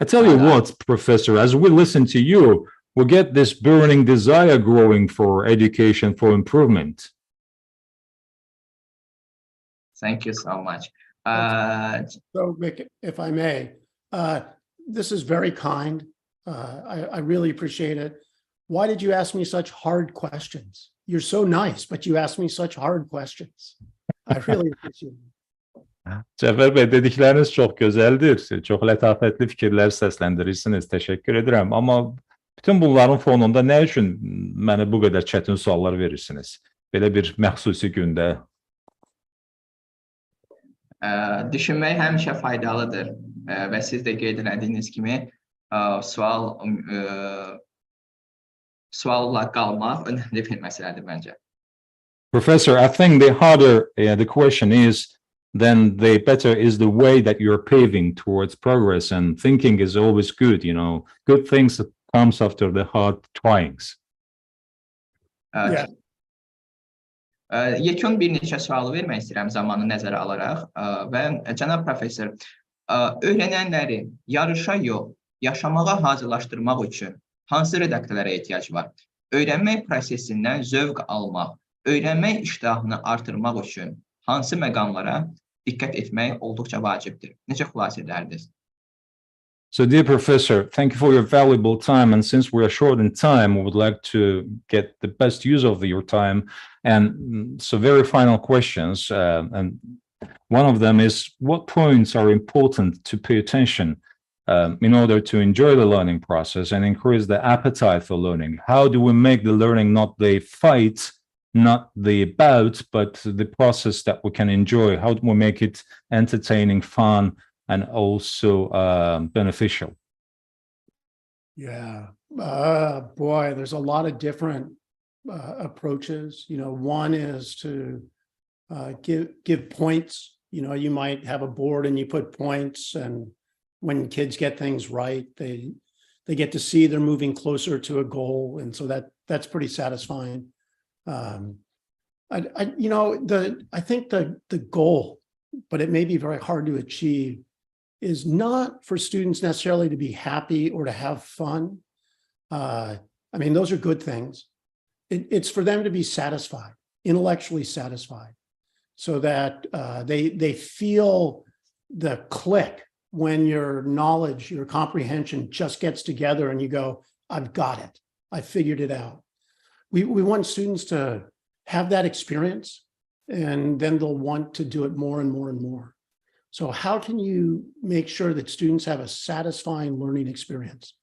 I tell you what, Professor, as we listen to you, we get this burning desire growing for education, for improvement. Thank you so much. So, Vic, if I may, this is very kind. I really appreciate it. Why did you ask me such hard questions? You're so nice, but you asked me such hard questions. I really appreciate it. Cəfər bəy, dedikləriniz çox gözəldir. Çox lətafətli fikirlər səsləndirirsiniz. Təşəkkür edirəm. Amma bütün bunların fonunda nə üçün mənə bu qədər çətin suallar verirsiniz? Belə bir məxsusi gündə. Düşünmək həmişə faydalıdır və siz də qeyd etdiyiniz kimi sualla qalmaq önəmli bir məsələdir məncə. Professor, I think the harder the question is, then the better is the way that you're paving towards progress, and thinking is always good, you know, good things that comes after the hard tryings. Yeah. Yekun bir neçə sualı vermək istəyirəm zamanı nəzərə alaraq və cənab professor, öyrənənləri yarışa yox, yaşamağa hazırlaşdırmaq üçün hansı redaktörlərə ehtiyac var? Öyrənmək prosesindən zövq almaq, öyrənmək iştahını artırmaq üçün hansı məqamlara diqqət etmək olduqca vacibdir? Necə xülasə edərdiniz? So, dear professor, thank you for your valuable time. And since we are short in time, we would like to get the best use of your time. And so very final questions. And one of them is, what points are important to pay attention in order to enjoy the learning process and increase the appetite for learning? How do we make the learning not the fight, not the bout, but the process that we can enjoy? How do we make it entertaining, fun, and also beneficial? Yeah, boy, there's a lot of different approaches. You know, one is to give points. You know, you might have a board and you put points, and when kids get things right, they get to see they're moving closer to a goal, and so that's pretty satisfying. I think the goal, but it may be very hard to achieve, is not for students necessarily to be happy or to have fun. I mean, those are good things. It's for them to be satisfied, intellectually satisfied, so that they feel the click when your knowledge, your comprehension just gets together and you go, I've got it. I figured it out. We want students to have that experience, and then they'll want to do it more and more and more. So how can you make sure that students have a satisfying learning experience,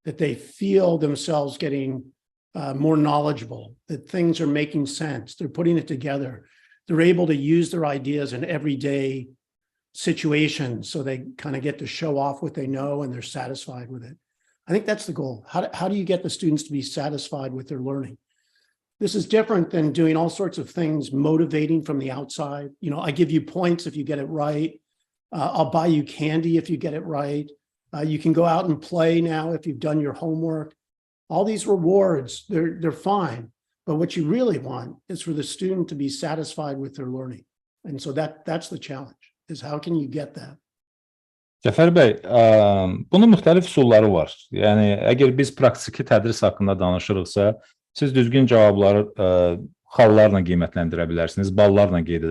that they feel themselves getting more knowledgeable, that things are making sense, they're putting it together, they're able to use their ideas in everyday situations, so they kind of get to show off what they know and they're satisfied with it. I think that's the goal. How do you get the students to be satisfied with their learning? This is different than doing all sorts of things motivating from the outside. You know, I give you points if you get it right. I'll buy you candy if you get it right. You can go out and play now if you've done your homework. All these rewards, they're fine. But what you really want is for the student to be satisfied with their learning. And so that's the challenge, is how can you get that? Cəfər bəy, bunun müxtəlif üsulları var. Yəni, əgər biz praktiki tədris haqqında danışırıqsa, siz düzgün cavabları xallarla qiymətləndirə bilərsiniz, ballarla qeyd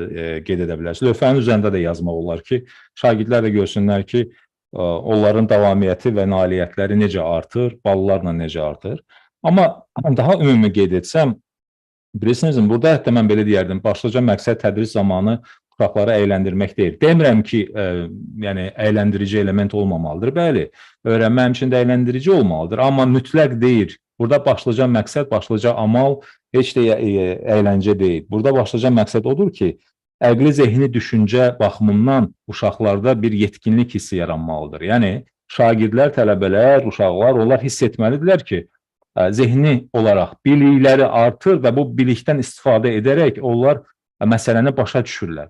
edə bilərsiniz. Lövhənin üzərində də yazmaq olar ki, şagirdlər də görsünlər ki, onların davamiyyəti və nailiyyətləri necə artır, ballarla necə artır. Amma daha ümumi qeyd etsəm, bilirsiniz, burada hətta mən belə deyərdim, başlıca məqsəd tədris zamanı uşaqları əyləndirmək deyil. Demirəm ki, yəni əyləndirici element olmamalıdır. Bəli, öyrənmə həmçində əykləndirici olmalıdır, amma mütləq deyil. Burada başlıca məqsəd, başlıca amal heç də əyləncə deyil. Burada başlıca məqsəd odur ki, əqli zehni düşüncə baxımından uşaqlarda bir yetkinlik hissi yaranmalıdır. Yəni, şagirdlər, tələbələr, uşaqlar, onlar hiss etməlidirlər ki, zehni olaraq bilikləri artır və bu bilikdən istifadə edərək onlar məsələni başa düşürlər.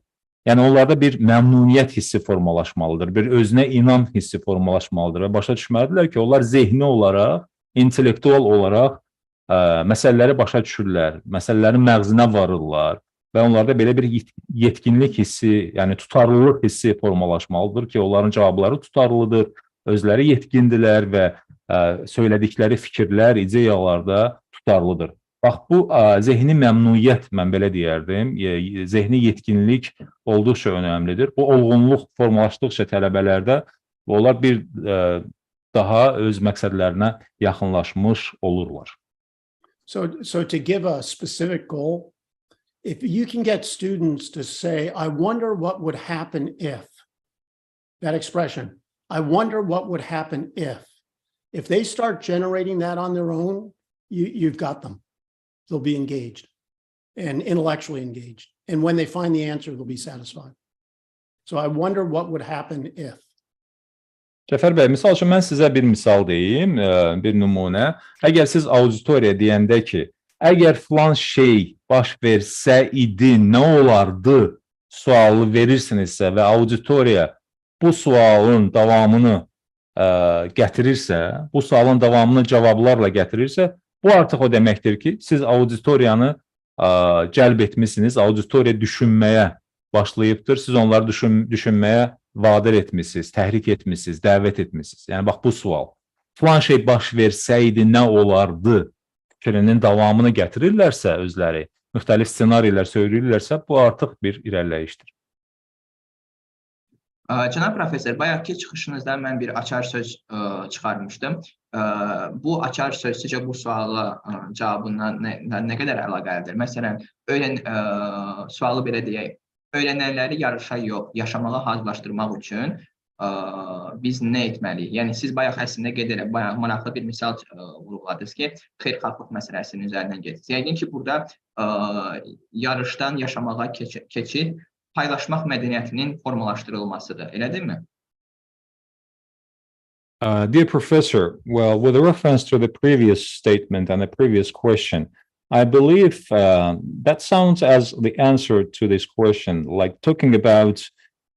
Yəni, onlarda bir məmnuniyyət hissi formalaşmalıdır, bir özünə inam hissi formalaşmalıdır və başa düşməlidirlər ki, onlar zehni olaraq, intellektual olaraq məsələləri başa düşürlər, məsələlərin məğzinə varırlar və onlarda belə bir yetkinlik hissi, yəni tutarlılıq hissi formalaşmalıdır ki, onların cavabları tutarlıdır, özləri yetkindirlər və söylədikləri fikirlər, ideyalarda tutarlıdır. Bax, bu zehni məmnuniyyət, mən belə deyərdim, zehni yetkinlik olduqca önəmlidir. Bu olğunluq formalaşdıqca tələbələrdə onlar bir daha öz məqsədlərinə yaxınlaşmış olurlar. So to give a specific goal, if you can get students to say, I wonder what would happen if, that expression, I wonder what would happen if they start generating that on their own, you've got them. They'll be engaged and intellectually engaged. And when they find the answer, they'll be satisfied. So I wonder what would happen if. Cəfər bəy, misal üçün mən sizə bir misal deyim, bir nümunə. Əgər siz auditoriya deyəndə ki, əgər filan şey baş versə idi, nə olardı sualı verirsinizsə və auditoriya bu sualın davamını gətirirsə, bu sualın davamını cavablarla gətirirsə, bu artıq o deməkdir ki, siz auditoriyanı cəlb etmişsiniz, auditoriya düşünməyə başlayıbdır, siz onları düşünməyə vadir etmişsiniz, təhrik etmişsiniz, dəvət etmişsiniz. Yəni, bax, bu sual. Filan şey baş versəydi, nə olardı? Fikrinin davamını gətirirlərsə özləri, müxtəlif ssenarilər söyləyirlərsə, bu artıq bir irəliləyişdir. Cənab professor, bayaqki çıxışınızda mən bir açar söz çıxarmışdım. Bu açar söz sizcə bu suala cavabından nə qədər əlaqəlidir? Məsələn, sualı belə deyək, öyrənənləri yarışa yox, yaşamağa hazırlaşdırmaq üçün biz nə etməliyik? Yəni, siz bayaq əslində gedərək, bayaq maraqlı bir misal vurğuladınız ki, xeyirxahlıq məsələsinin üzərindən gedirsiniz. Yəqin ki, burada yarışdan yaşamağa keçid paylaşmaq mədəniyyətinin formalaşdırılmasıdır, elə deyilmi? Dear Professor, well, with reference to the previous statement and the previous question, I believe that sounds as the answer to this question, like talking about,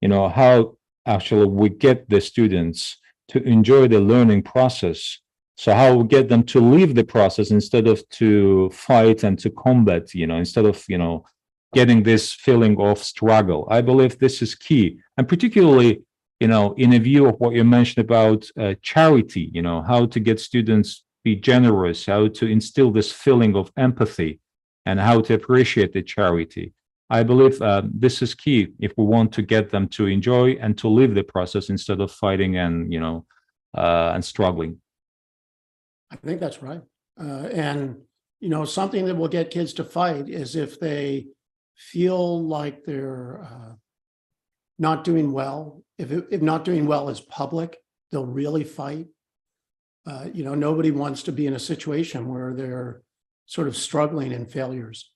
how actually we get the students to enjoy the learning process. So how we get them to leave the process instead of to fight and to combat, instead of, getting this feeling of struggle. I believe this is key. And particularly, in a view of what you mentioned about charity, how to get students be generous, how to instill this feeling of empathy and how to appreciate the charity. I believe this is key if we want to get them to enjoy and to live the process instead of fighting and, and struggling. I think that's right. And, something that will get kids to fight is if they feel like they're not doing well. If not doing well is public, they'll really fight. Nobody wants to be in a situation where they're sort of struggling and failures.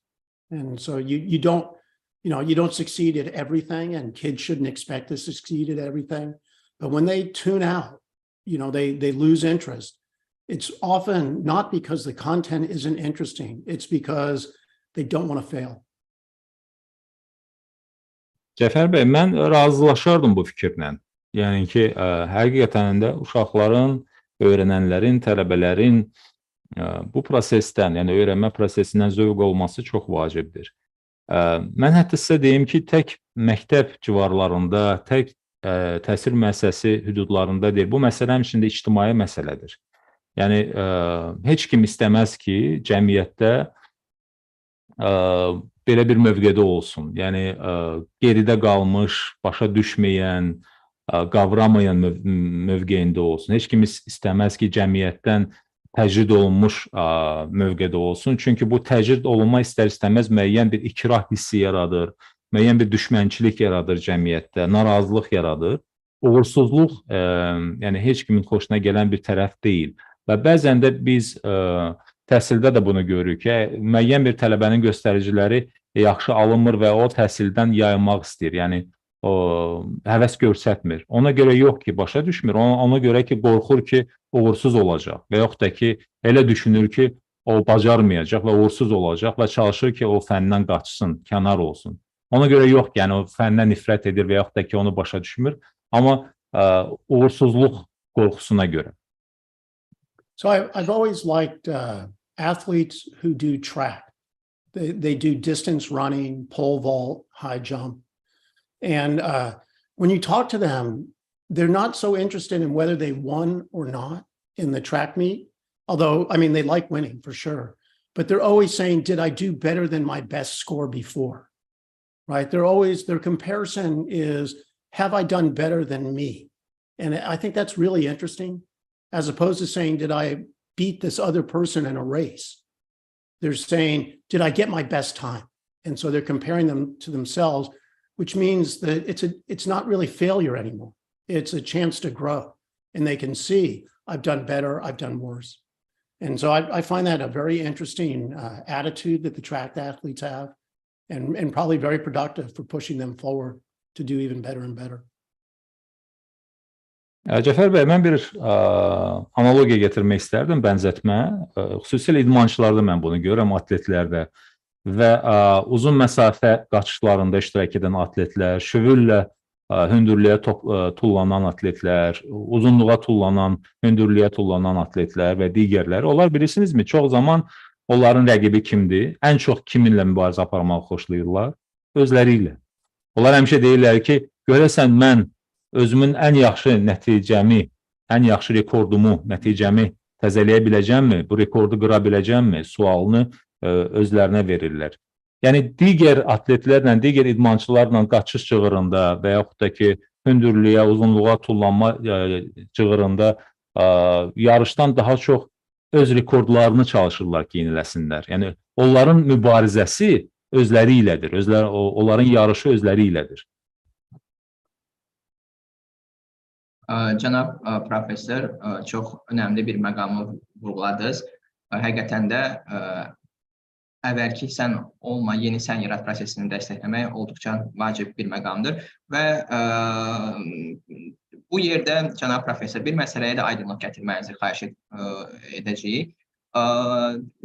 And so you don't succeed at everything, and kids shouldn't expect to succeed at everything. But when they tune out, they lose interest. It's often not because the content isn't interesting. It's because they don't want to fail. Cəfər bəy, mən razılaşardım bu fikirlə. Yəni ki, həqiqətən də uşaqların, öyrənənlərin, tələbələrin bu prosesdən, yəni öyrənmə prosesindən zövq olması çox vacibdir. Mən hətta sizə deyim ki, tək məktəb civarlarında, tək təhsil müəssisəsi hüdudlarında deyil, bu məsələ həmçinin də ictimai məsələdir. Yəni, heç kim istəməz ki, cəmiyyətdə belə bir mövqedə olsun. Yəni, geridə qalmış, başa düşməyən, qavramayan mövqeyində olsun. Heç kim istəməz ki, cəmiyyətdən təcrid olunmuş mövqedə olsun. Çünki bu təcrid olunma istər-istəməz müəyyən bir ikrah hissi yaradır, müəyyən bir düşmənçilik yaradır cəmiyyətdə, narazılıq yaradır. Uğursuzluq, yəni heç kimin xoşuna gələn bir tərəf deyil. Və bəzən də biz təhsildə də bunu görürük ki, müəyyən bir tələbənin göstəriciləri yaxşı alınmır və o təhsildən yayınmaq istəyir. Yəni, o həvəs göstərmir. Ona görə yox ki, başa düşmür. Ona görə ki, qorxur ki, uğursuz olacaq və yaxud da ki, elə düşünür ki, o bacarmayacaq və uğursuz olacaq və çalışır ki, o fəndən qaçsın, kənar olsun. Ona görə yox ki, yəni o fəndən nifrət edir və yaxud da ki, onu başa düşmür. Amma uğursuzluq qorxusuna görə. So I've always liked athletes who do track. They do distance running, pole vault, high jump. And when you talk to them, they're not so interested in whether they won or not in the track meet. Although, I mean, they like winning for sure. But they're always saying, did I do better than my best score before? Right? Their comparison is, have I done better than me? And I think that's really interesting, as opposed to saying, did I beat this other person in a race? They're saying, did I get my best time? And so they're comparing them to themselves, which means that it's not really failure anymore. It's a chance to grow. And they can see, I've done better, I've done worse. And so I find that a very interesting attitude that the track athletes have, and probably very productive for pushing them forward to do even better and better. Cəfər bəy, mən bir analogiya gətirmək istərdim, bənzətmə. Xüsusilə idmançılarda mən bunu görürəm, atletlərdə və uzun məsafə qaçışlarında iştirak edən atletlər, şövüllə hündürlüyə tullanan atletlər, uzunluğa tullanan, hündürlüyə tullanan atletlər və digərləri. Onlar bilirsinizmi, çox zaman onların rəqibi kimdir? Ən çox kiminlə mübarizə aparmağı xoşlayırlar? Özləri ilə. Onlar həmişə deyirlər ki, görəsən mən özümün ən yaxşı nəticəmi, ən yaxşı rekordumu, nəticəmi təzələyə biləcəmmi? Bu rekordu qıra biləcəmmi? Sualını özlərinə verirlər. Yəni, digər atletlərlə, digər idmançılarla qaçış cığırında və yaxud da ki, hündürlüyə, uzunluğa tullanma cığırında yarışdan daha çox öz rekordlarını çalışırlar ki, yeniləsinlər. Yəni, onların mübarizəsi özləri ilədir, onların yarışı özləri ilədir. Cənab professor, çox önəmli bir məqamı vurğuladınız. Həqiqətən də əvvəlki sən olma, yeni sən yarat prosesini dəstəkləmək olduqca vacib bir məqamdır və bu yerdə cənab professor bir məsələyə də aydınlıq gətirməyinizi xahiş edəcəyik.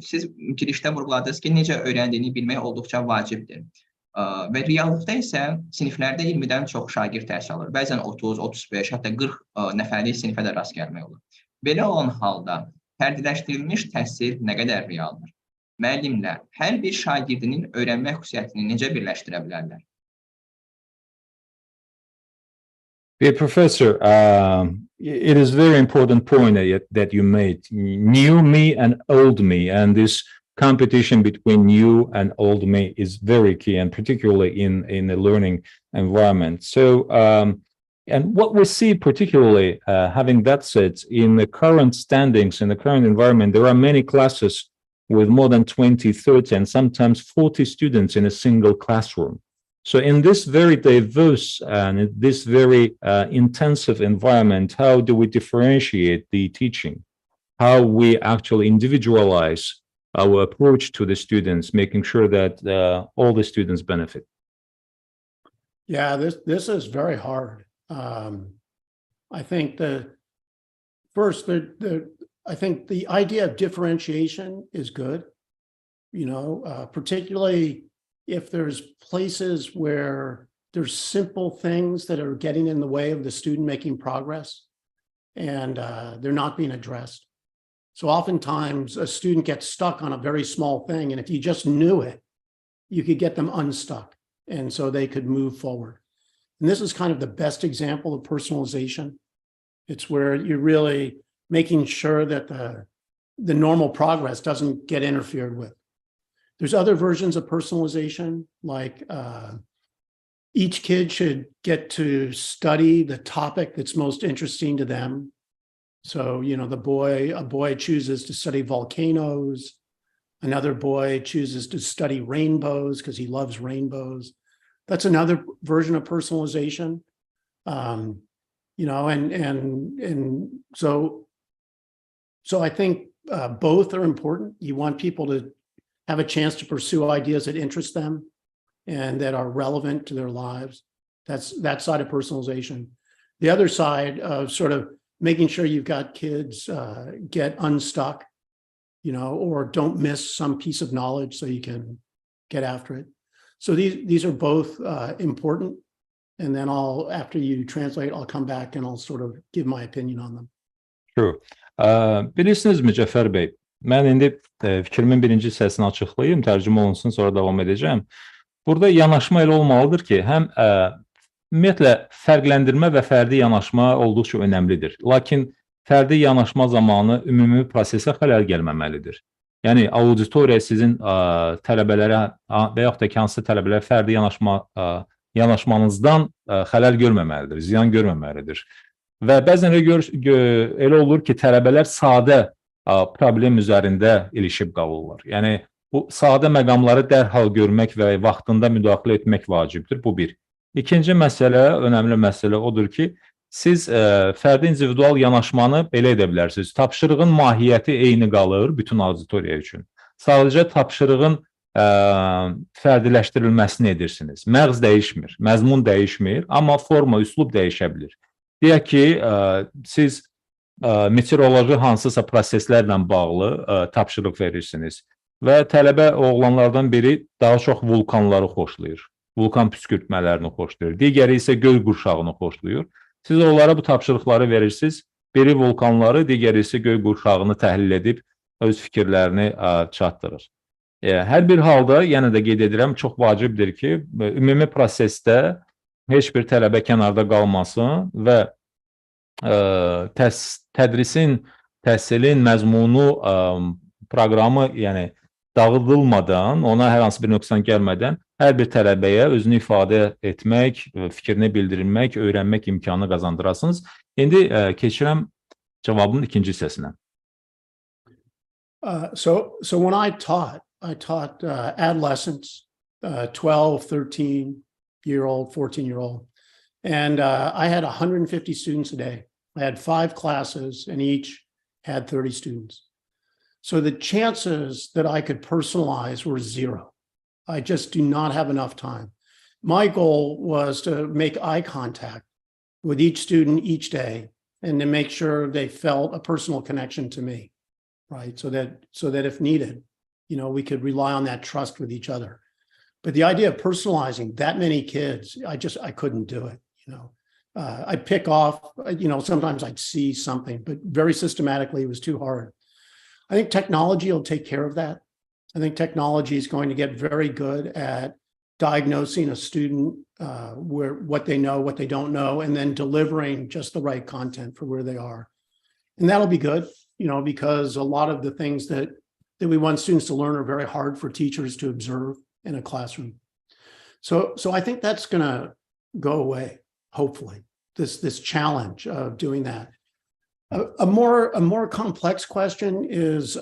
Siz girişdə vurğuladınız ki, necə öyrəndiyini bilmək olduqca vacibdir və reallıqda isə siniflərdə 20-dən çox şagird təhsil alır. Bəzən 30, 35, hətta 40 nəfərlik sinifə də rast gəlmək olur. Belə olan halda fərdiləşdirilmiş təhsil nə qədər realdır? Müəllimlər hər bir şagirdinin öyrənmə xüsusiyyətini necə birləşdirə bilərlər? Professor, it is very important point that you made. New me and old me, and this competition between new and old me is very key, and particularly in the learning environment. So, and what we see particularly, having that said, in the current standings, in the current environment, there are many classes with more than 20, 30, and sometimes 40 students in a single classroom. So in this very diverse and this very intensive environment, how do we differentiate the teaching? How we actually individualize our approach to the students, making sure that all the students benefit? Yeah, this is very hard. I think I think the idea of differentiation is good, particularly if there's places where there's simple things that are getting in the way of the student making progress and they're not being addressed. So oftentimes a student gets stuck on a very small thing, and if you just knew it, you could get them unstuck, and so they could move forward. And this is kind of the best example of personalization. It's where you're really making sure that the normal progress doesn't get interfered with. There's other versions of personalization, like each kid should get to study the topic that's most interesting to them. So, a boy chooses to study volcanoes. Another boy chooses to study rainbows because he loves rainbows. That's another version of personalization. And so I think both are important. You want people to have a chance to pursue ideas that interest them and that are relevant to their lives. That's that side of personalization. The other side of sort of making sure you've got kids get unstuck, or don't miss some piece of knowledge so you can get after it. So these are both important. And then after you translate, I'll come back and I'll sort of give my opinion on them. Sure. Bilirsinizmi Cəfər bəy, mən indi fikrimin birinci hissəsini açıqlayım, tərcümə olunsun, sonra davam edəcəm. Burada yanaşma elə olmalıdır ki, həm ümumiyyətlə fərqləndirmə və fərdi yanaşma olduqca önəmlidir. Lakin fərdi yanaşma zamanı ümumi prosesə xələl gəlməməlidir. Yəni, auditoriya sizin tələbələrə və yaxud da ki, hansı tələbələrə fərdi yanaşmanızdan xələl görməməlidir, ziyan görməməlidir. Və bəzən elə olur ki, tələbələr sadə problem üzərində ilişib qalırlar. Yəni, bu sadə məqamları dərhal görmək və vaxtında müdaxilə etmək vacibdir. Bu bir. İkinci məsələ, önəmli məsələ odur ki, siz fərdi individual yanaşmanı belə edə bilərsiniz. Tapşırığın mahiyyəti eyni qalır bütün auditoriya üçün. Sadəcə tapşırığın fərdiləşdirilməsini edirsiniz. Məğz dəyişmir, məzmun dəyişmir, amma forma, üslub dəyişə bilir. Deyək ki, siz meteoroloji hansısa proseslərlə bağlı tapşırıq verirsiniz və tələbə oğlanlardan biri daha çox vulkanları xoşlayır, vulkan püskürtmələrini xoşlayır, digəri isə göy qurşağını xoşlayır. Siz onlara bu tapşırıqları verirsiniz, biri vulkanları, digəri isə göy qurşağını təhlil edib öz fikirlərini çatdırır. Hər bir halda, yenə də qeyd edirəm, çox vacibdir ki, ümumi prosesdə heç bir tələbə kənarda qalmasın və təhsilin məzmunu, proqramı, yəni dağıdılmadan, ona hər hansı bir nöqsan gəlmədən hər bir tələbəyə özünü ifadə etmək, fikrini bildirmək, öyrənmək imkanı qazandırasınız. İndi keçirəm cavabın ikinci hissəsinə. So when I taught adolescents, 12, 13-year-old, 14-year-old, and I had 150 students a day. I had 5 classes and each had 30 students. So the chances that I could personalize were 0. I just do not have enough time. My goal was to make eye contact with each student each day and to make sure they felt a personal connection to me, right? So that if needed, we could rely on that trust with each other. But the idea of personalizing that many kids, I couldn't do it. I'd pick off, sometimes I'd see something, but very systematically it was too hard. I think technology will take care of that. I think technology is going to get very good at diagnosing a student, what they know, what they don't know, and then delivering just the right content for where they are. And that'll be good, because a lot of the things that we want students to learn are very hard for teachers to observe in a classroom. So I think that's going to go away, hopefully, this challenge of doing that. A more complex question is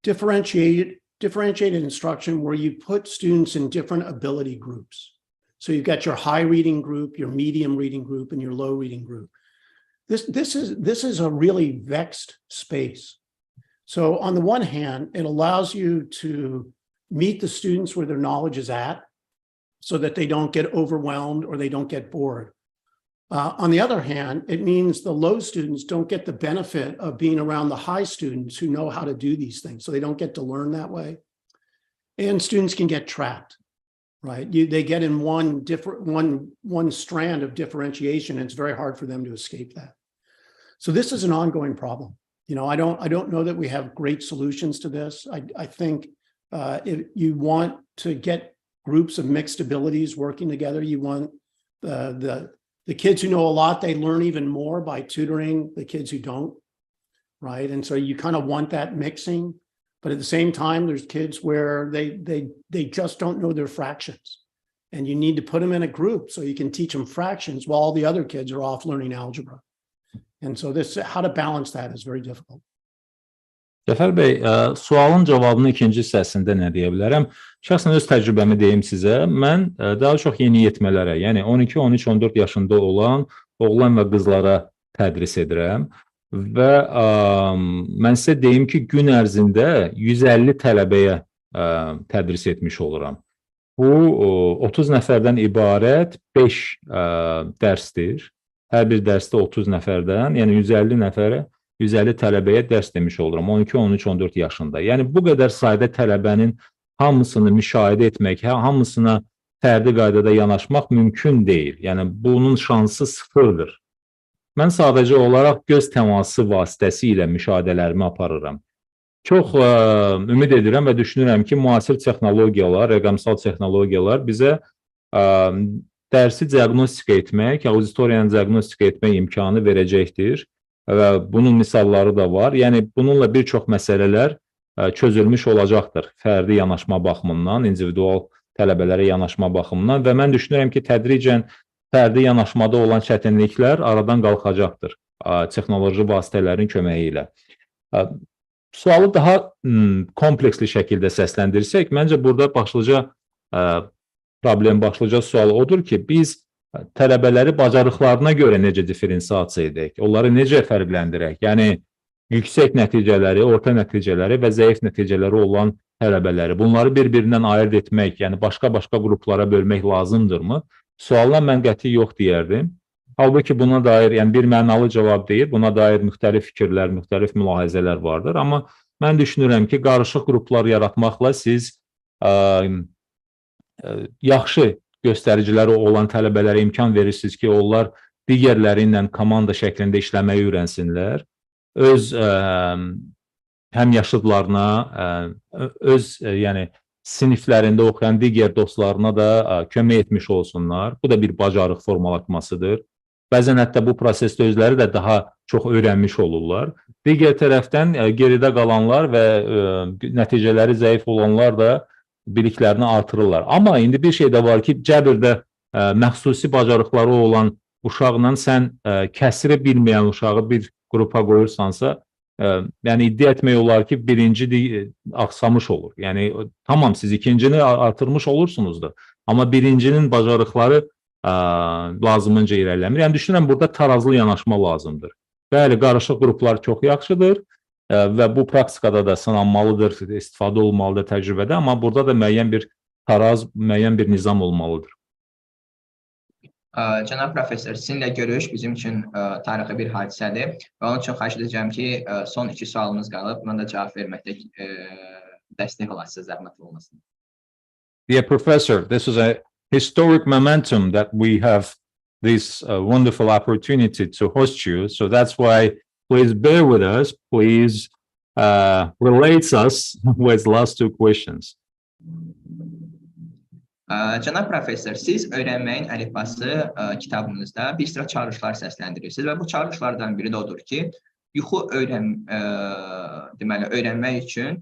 differentiated instruction, where you put students in different ability groups. So you've got your high reading group, your medium reading group, and your low reading group. This is a really vexed space. So on the one hand, it allows you to meet the students where their knowledge is at, so that they don't get overwhelmed or they don't get bored. On the other hand, it means the low students don't get the benefit of being around the high students who know how to do these things. So they don't get to learn that way. And students can get trapped, right? They get in one strand of differentiation, and it's very hard for them to escape that. So this is an ongoing problem. I don't know that we have great solutions to this. I think if you want to get groups of mixed abilities working together, you want the kids who know a lot, they learn even more by tutoring the kids who don't, right? And so you kind of want that mixing, but at the same time, there's kids where they just don't know their fractions, and you need to put them in a group so you can teach them fractions while all the other kids are off learning algebra. And so how to balance that is very difficult. Cəfər bəy, sualın cavabının ikinci hissəsində nə deyə bilərəm? Şəxsən öz təcrübəmi deyim sizə. Mən daha çox yeniyetmələrə, yəni 12, 13, 14 yaşında olan oğlan və qızlara tədris edirəm və mən sizə deyim ki, gün ərzində 150 tələbəyə tədris etmiş oluram. Bu 30 nəfərdən ibarət 5 dərsdir. Hər bir dərsdə 30 nəfərdən, yəni 150 nəfərə 150 tələbəyə dərs demiş oluram, 12, 13, 14 yaşında. Yəni, bu qədər sayda tələbənin hamısını müşahidə etmək, hamısına fərdi qaydada yanaşmaq mümkün deyil. Yəni, bunun şansı sıfırdır. Mən sadəcə olaraq göz təması vasitəsilə müşahidələrimi aparıram. Çox ümid edirəm və düşünürəm ki, müasir texnologiyalar, rəqəmsal texnologiyalar bizə dərsi diaqnostika etmək, auditoriyanı diaqnostika etmək imkanı verəcəkdir. Və bunun misalları da var. Yəni, bununla bir çox məsələlər çözülmüş olacaqdır. Fərdi yanaşma baxımından, individual tələbələrə yanaşma baxımından və mən düşünürəm ki, tədricən fərdi yanaşmada olan çətinliklər aradan qalxacaqdır texnoloji vasitələrin köməyi ilə. Sualı daha kompleksli şəkildə səsləndirsək, məncə burada başlıca sual odur ki, biz tələbələri bacarıqlarına görə necə diferensiasiya edək, onları necə fərqləndirək? Yəni, yüksək nəticələri, orta nəticələri və zəif nəticələri olan tələbələri. Bunları bir-birindən ayırd etmək, yəni başqa-başqa qruplara bölmək lazımdırmı? Sualına mən qəti yox deyərdim. Halbuki buna dair, yəni bir mənalı cavab deyil, buna dair müxtəlif fikirlər, müxtəlif mülahizələr vardır. Amma mən düşünürəm ki, qarışıq qruplar yaratmaqla siz yaxşı göstəriciləri olan tələbələrə imkan verirsiniz ki, onlar digərləri ilə komanda şəklində işləməyi öyrənsinlər. Öz həmyaşıdlarına, öz yəni siniflərində oxuyan digər dostlarına da kömək etmiş olsunlar. Bu da bir bacarıq formalaşmasıdır. Bəzən hətta bu prosesdə özləri də daha çox öyrənmiş olurlar. Digər tərəfdən geridə qalanlar və nəticələri zəif olanlar da biliklərini artırırlar. Amma indi bir şey də var ki, cəbirdə məxsusi bacarıqları olan uşaqla sən kəsiri bilməyən uşağı bir qrupa qoyursansa, yəni iddia etmək olar ki, birinci axsamış olur. Yəni tamam, siz ikincini artırmış olursunuz da, amma birincinin bacarıqları lazımınca irəliləmir. Yəni düşünürəm, burada tarazlı yanaşma lazımdır. Bəli, qarışıq qruplar çox yaxşıdır və bu praktikada da sınanmalıdır, istifadə olmalıdır təcrübədə, amma burada da müəyyən bir taraz, müəyyən bir nizam olmalıdır. Cənab professor, sizinlə görüş bizim üçün tarixi bir hadisədir və onun üçün xahiş edəcəm ki, son 2 sualımız qalıb, mən də cavab verməkdə dəstək olasınız, zəhmət olmasın. Dear professor, this is a historic momentum that we have this wonderful opportunity to host you. So that's why please bear with us. Please relate us with last 2 questions. Cənab professor, siz Öyrənməyin əlifbası kitabınızda bir sıra çağırışlar səsləndirirsiniz və bu çağırışlardan biri də odur ki, yuxu öyrənmək üçün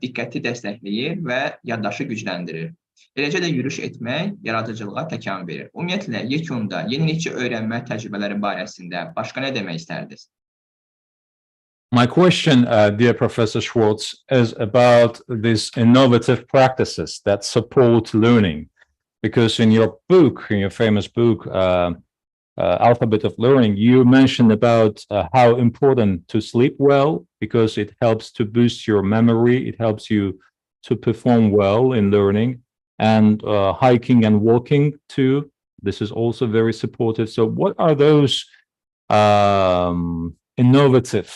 diqqəti dəstəkləyir və yaddaşı gücləndirir. Eləcə də yürüş etmək yaradıcılığa təkan verir. Ümumiyyətlə, yekunda yenilikçi öyrənmə təcrübələri barəsində başqa nə demək istərdiniz? My question, dear Professor Schwartz, is about these innovative practices that support learning. Because in your book, in your famous book, Alphabet of Learning, you mentioned about how important to sleep well, because it helps to boost your memory, it helps you to perform well in learning, and hiking and walking too. This is also very supportive. So what are those innovative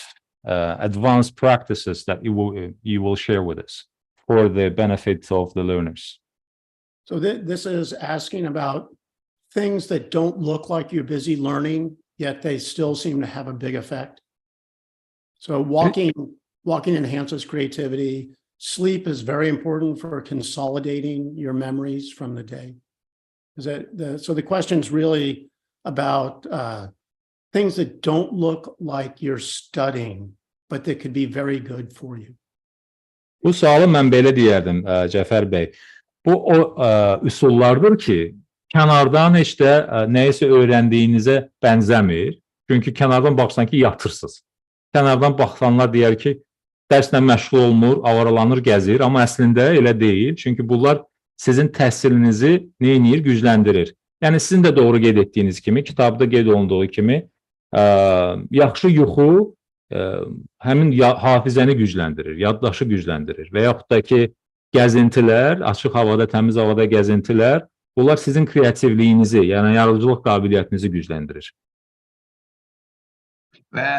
advanced practices that you will share with us for the benefit of the learners? So this is asking about things that don't look like you're busy learning, yet they still seem to have a big effect. So walking enhances creativity. Sleep is very important for consolidating your memories from the day. So the question is really about things that don't look like you're studying, but that could be very good for you. Bu sualı mən belə deyərdim, Cəfər bəy. Bu o üsullardır ki, kənardan heç də nəyisə öyrəndiyinizə bənzəmir. Çünki kənardan baxsan ki, yatırsınız. Kənardan baxanlar deyər ki, dərslə məşğul olmur, avaralanır, gəzir. Amma əslində elə deyil. Çünki bunlar sizin təhsilinizi neyinir, gücləndirir. Yəni sizin də doğru qeyd etdiyiniz kimi, kitabda qeyd olunduğu kimi, yaxşı yuxu həmin hafizəni gücləndirir, yaddaşı gücləndirir və yaxud da ki, gəzintilər, açıq havada, təmiz havada gəzintilər, bunlar sizin kreativliyinizi, yəni yaradıcılıq qabiliyyətinizi gücləndirir. Və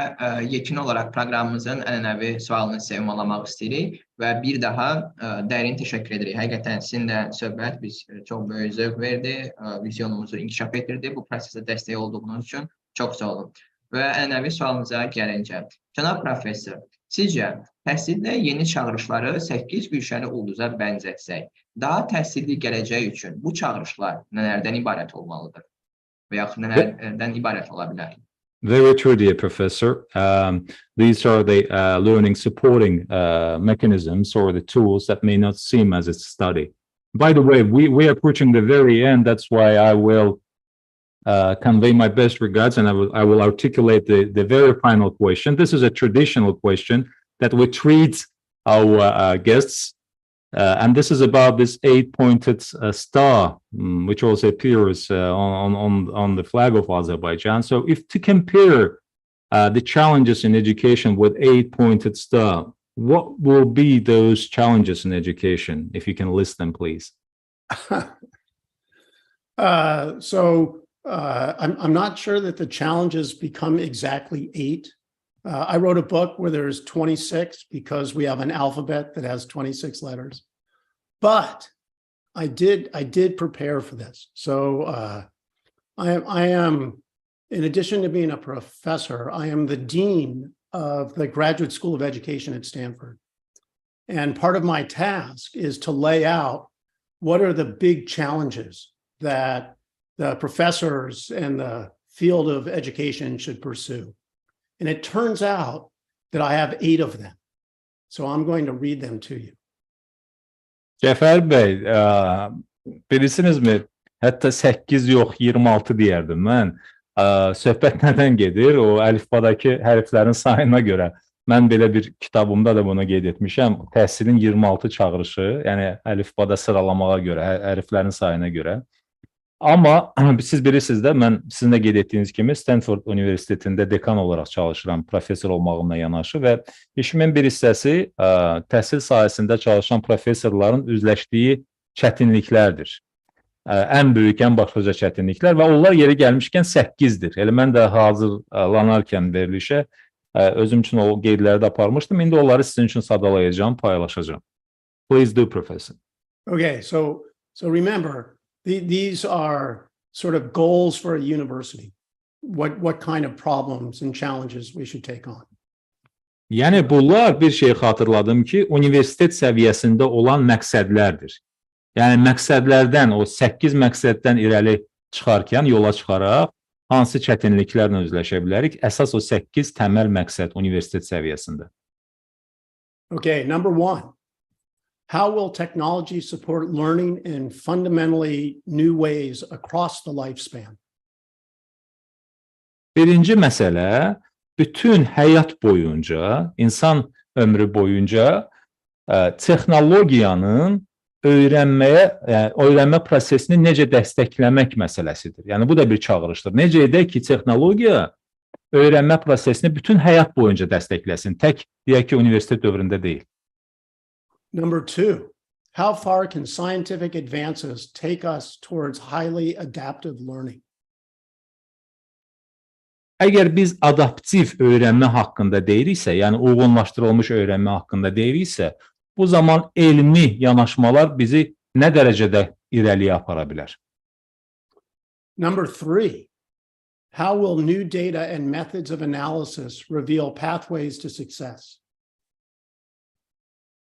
yekun olaraq proqramımızın ənənəvi sualını sizə ünvanlamaq istəyirik və bir daha dərin təşəkkür edirik. Həqiqətən sizinlə söhbət biz çox böyük zövq verdi, vizyonumuzu inkişaf etdirdi. Bu prosesə dəstək olduğunuz üçün çox sağ olun. Və ənənəvi sualımıza gəlincə, cənab professor, sizcə təhsildə yeni çağırışları 8 güşəli ulduza bənzətsək, daha təhsilli gələcək üçün bu çağırışlar nələrdən ibarət olmalıdır və yaxud nələrdən ibarət ola bilər? Very true, dear professor. These are the learning supporting mechanisms or the tools that may not seem as a study. By the way, we are approaching the very end. That's why I will convey my best regards and I will articulate the very final question. This is a traditional question that we treat our guests. And this is about this 8-pointed star, which also appears on the flag of Azerbaijan. So if to compare the challenges in education with 8-pointed star. What will be those challenges in education, if you can list them, please? I'm not sure that the challenges become exactly 8. I wrote a book where there's 26 because we have an alphabet that has 26 letters. But I did prepare for this. So I am, in addition to being a professor, I am the dean of the Graduate School of Education at Stanford. And part of my task is to lay out what are the big challenges that the professors and the field of education should pursue. And it turns out that I have 8 of them. So I'm going to read them to you. Cəfər bəy, bilirsinizmi, hətta 8 yox, 26 deyərdim mən. Söhbət nədən gedir? O əlifbadakı hərflərin sayına görə. Mən belə bir kitabımda da bunu qeyd etmişəm. Təhsilin 26 çağırışı, yəni əlifbada sıralamağa görə, hərflərin sayına görə. Amma siz bilirsiniz də, mən sizin də qeyd etdiyiniz kimi Stenford Universitetində dekan olaraq çalışıram, professor olmağımla yanaşı və işimin bir hissəsi təhsil sahəsində çalışan professorların üzləşdiyi çətinliklərdir. Ən böyük, ən başlıca çətinliklər və onlar yeri gəlmişkən 8-dir. Elə mən də hazırlanarkən verilişə özüm üçün o qeydləri də aparmışdım. İndi onları sizin üçün sadalayacağım, paylaşacağım. Please do, Professor. Okay, so remember, these are sort of goals for a university. What kind of problems and challenges we should take on. Yəni bunlar bir şey xatırladım ki, universitet səviyyəsində olan məqsədlərdir. Yəni məqsədlərdən, o 8 məqsəddən irəli çıxarkən, yola çıxaraq hansı çətinliklərlə üzləşə bilərik? Əsas o 8 təməl məqsəd universitet səviyyəsində. Okay, number 1. How will technology support learning in fundamentally new ways across the lifespan? Birinci məsələ, bütün həyat boyunca, insan ömrü boyunca texnologiyanın öyrənmə prosesini necə dəstəkləmək məsələsidir. Yəni bu da bir çağırışdır. Necə edək ki, texnologiya öyrənmə prosesini bütün həyat boyunca dəstəkləsin. Tək deyək ki, universitet dövründə deyil. Number 2, how far can scientific advances take us towards highly adaptive learning? Əgər biz adaptiv öyrənmə haqqında deyiriksə, yəni uyğunlaşdırılmış öyrənmə haqqında deyiriksə, bu zaman elmi yanaşmalar bizi nə dərəcədə irəliyə apara bilər? Number 3, how will new data and methods of analysis reveal pathways to success?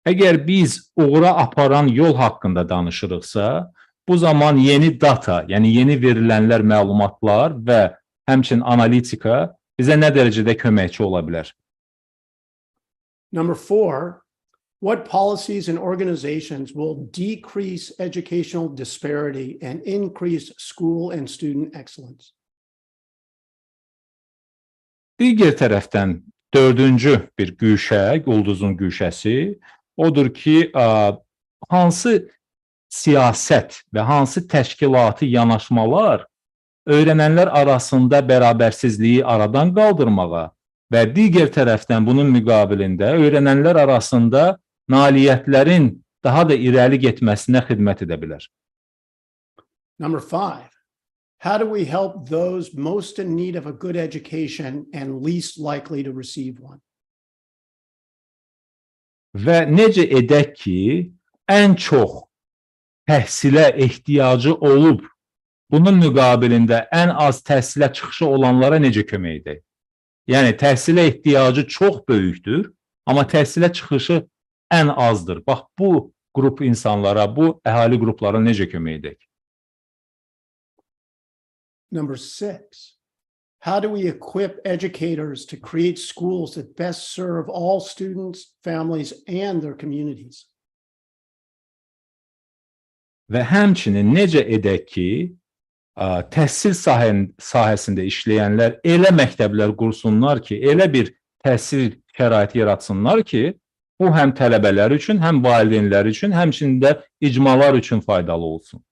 Əgər biz uğura aparan yol haqqında danışırıqsa, bu zaman yeni data, yəni yeni verilənlər, məlumatlar və həmçinin analitika bizə nə dərəcədə köməkçi ola bilər? Number 4, what policies and organizations will decrease educational disparity and increase school and student excellence? Digər tərəfdən, 4-cü bir güşə, ulduzun güşəsi, odur ki, hansı siyasət və hansı təşkilati yanaşmalar öyrənənlər arasında bərabərsizliyi aradan qaldırmağa və digər tərəfdən bunun müqabilində öyrənənlər arasında nailiyyətlərin daha da irəli getməsinə xidmət edə bilər. Number 5, how do we help those most in need of a good education and least likely to receive one? Və necə edək ki, ən çox təhsilə ehtiyacı olub, bunun müqabilində ən az təhsilə çıxışı olanlara necə kömək edək? Yəni, təhsilə ehtiyacı çox böyükdür, amma təhsilə çıxışı ən azdır. Bax, bu qrup insanlara, bu əhali qruplara necə kömək edək? Number 6, how do we equip educators to create schools that best serve all students, families, and their communities? Və həmçinin necə edək ki, təhsil sahəsində işləyənlər elə məktəblər qursunlar ki, elə bir təhsil şəraiti yaratsınlar ki, bu həm tələbələr üçün, həm valideynlər üçün, həmçinin də icmalar üçün faydalı olsun.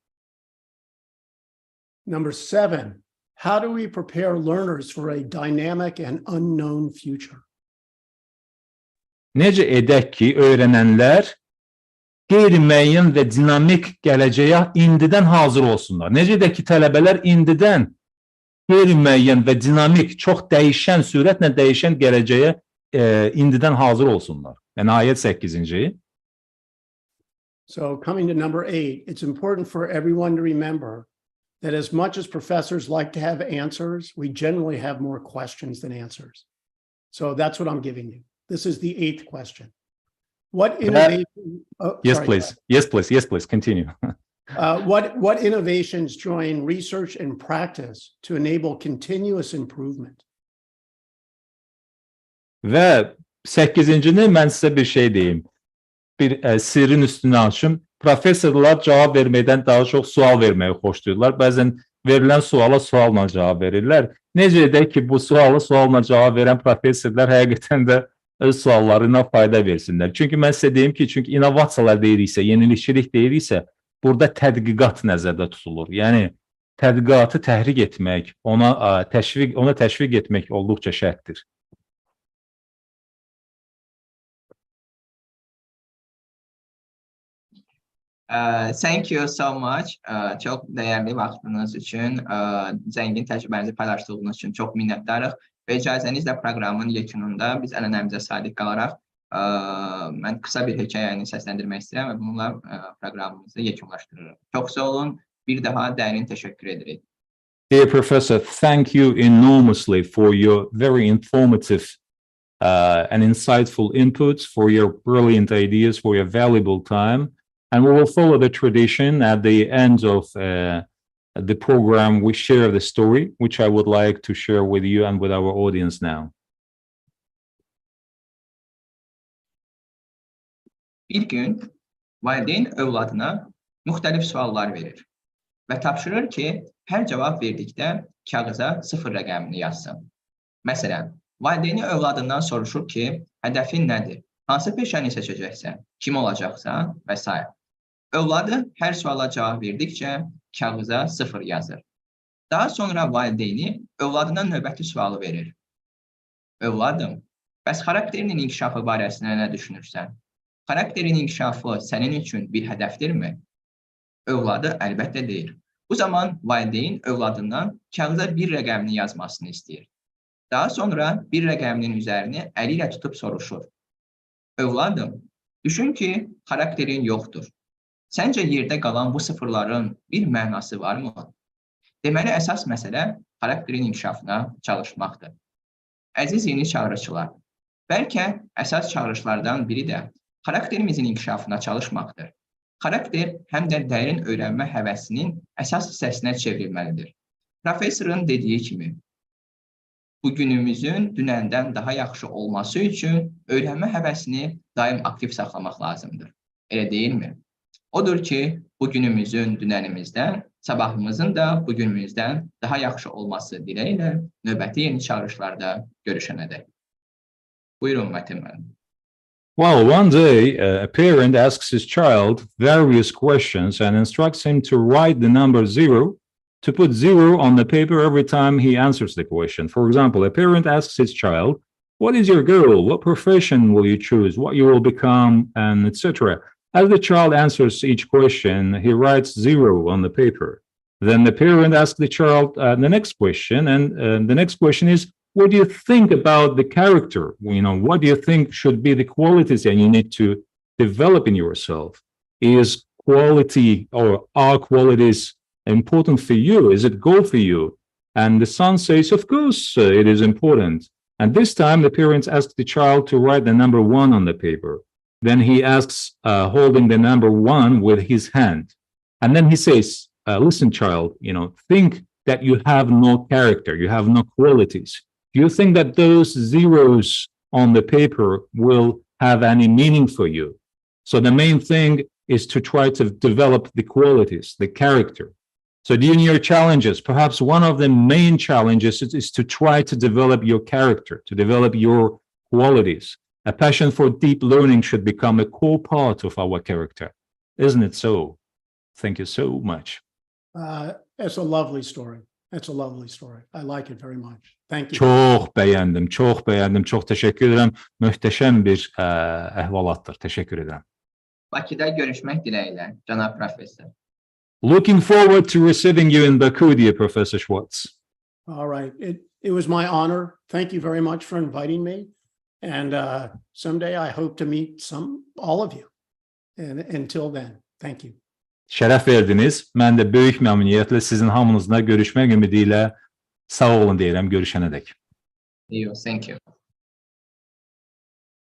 Number 7, how do we prepare learners for a dynamic and unknown future? Necə edək ki, öyrənənlər qeyri-müəyyən və dinamik gələcəyə indidən hazır olsunlar? Necə edək ki, tələbələr indidən qeyri-müəyyən və dinamik, çox dəyişən, sürətlə dəyişən gələcəyə indidən hazır olsunlar? Yəni, ayət 8-ci. So coming to number 8, it's important for everyone to remember that as much as professors like to have answers, we generally have more questions than answers. So that's what I'm giving you. This is the 8th question. What innovation? Yes, please. Yes, please. Yes, please. Continue. What innovations join research and practice to enable continuous improvement? Və 8-cini mən sizə bir şey deyim. Bir sirrin üstünü açım. Professorlar cavab verməkdən daha çox sual verməyi xoşlayırlar. Bəzən verilən suala sualla cavab verirlər. Necə edək ki, bu sualla cavab verən professorlar həqiqətən də öz suallarına fayda versinlər. Çünki mən sizə deyim ki, çünki innovasiyalar deyiriksə, yenilikçilik deyiriksə, burada tədqiqat nəzərdə tutulur. Yəni, tədqiqatı təhrik etmək, ona təşviq etmək olduqca şərtdir. Thank you so much. Çox dəyərli vaxtınız üçün, zəngin təcrübənizi paylaşdığınız üçün çox minnətdarıq. Və icazənizlə proqramın yekununda biz ənənəmizə sadiq qalaraq mən qısa bir hekayəni səsləndirmək istəyirəm və bununla proqramımızı yekunlaşdırırıq. Çox sağ olun, bir daha dərin təşəkkür edirik. Dear Professor, thank you enormously for your very informative and insightful inputs, for your brilliant ideas, for your valuable time. And we will follow the tradition at the end of the program. We share the story, which I would like to share with you and with our audience now. Bir gün valideyn övladına müxtəlif suallar verir və tapşırır ki, hər cavab verdikdə kağıza 0 rəqəmini yazsın. Məsələn, valideyni övladından soruşur ki, hədəfin nədir? Hansı peşəni seçəcəksən? Kim olacaqsan? Və s. Övladı hər suala cavab verdikcə kağıza 0 yazır. Daha sonra valideyni övladına növbəti sualı verir. Övladım, bəs xarakterinin inkişafı barəsində nə düşünürsən? Xarakterin inkişafı sənin üçün bir hədəfdirmi? Övladı əlbəttə deyir. Bu zaman valideyn övladından kağıza 1 rəqəmini yazmasını istəyir. Daha sonra 1 rəqəminin üzərini əli ilə tutub soruşur. Övladım, düşün ki, xarakterin yoxdur. Səncə yerdə qalan bu sıfırların bir mənası varmı? Deməli, əsas məsələ xarakterin inkişafına çalışmaqdır. Əziz yeni çağırışlar, bəlkə əsas çağırışlardan biri də xarakterimizin inkişafına çalışmaqdır. Xarakter həm də dərin öyrənmə həvəsinin əsas hissəsinə çevrilməlidir. Professorun dediyi kimi, bugünümüzün dünəndən daha yaxşı olması üçün öyrənmə həvəsini daim aktiv saxlamaq lazımdır. Elə deyilmi? Odur ki, bugünümüzün dünənimizdən, sabahımızın da bugünümüzdən daha yaxşı olması diləyilə növbəti yeni çağırışlarda görüşənədək. Buyurun Mətin müəllim. Well, one day, a parent asks his child various questions and instructs him to write the number 0, to put 0 on the paper every time he answers the question. For example, a parent asks his child, what is your goal? What profession will you choose? What you will become? And etc. As the child answers each question, he writes 0 on the paper. Then the parent asks the child the next question, and the next question is, what do you think about the character? What do you think should be the qualities that you need to develop in yourself? Is quality or are qualities important for you? Is it good for you? And the son says, of course, it is important. And this time the parents ask the child to write the number 1 on the paper. Then he asks, holding the number 1 with his hand. And then he says, listen, child, think that you have no character, you have no qualities. Do you think that those zeros on the paper will have any meaning for you? So the main thing is to try to develop the qualities, the character. So during your challenges, perhaps one of the main challenges is to try to develop your character, to develop your qualities. A passion for deep learning should become a core part of our character. Isn't it so? Thank you so much. It's a lovely story. That's a lovely story. I like it very much. Thank you. Çox bəyəndim, çox bəyəndim. Çox təşəkkür edirəm. Möhtəşəm bir əhvalatdır. Təşəkkür edirəm. Bakıda görüşmək diləyilə, cənab professor. Looking forward to receiving you in Baku, dear Professor Şvaz. All right. It was my honor. Thank you very much for inviting me. And someday I hope to meet all of you. And until then, thank you. Şərəf verdiniz. Mən də böyük məmnuniyyətlə sizin hamınızla görüşmək ümidi ilə sağ olun deyirəm görüşənədək. Thank you.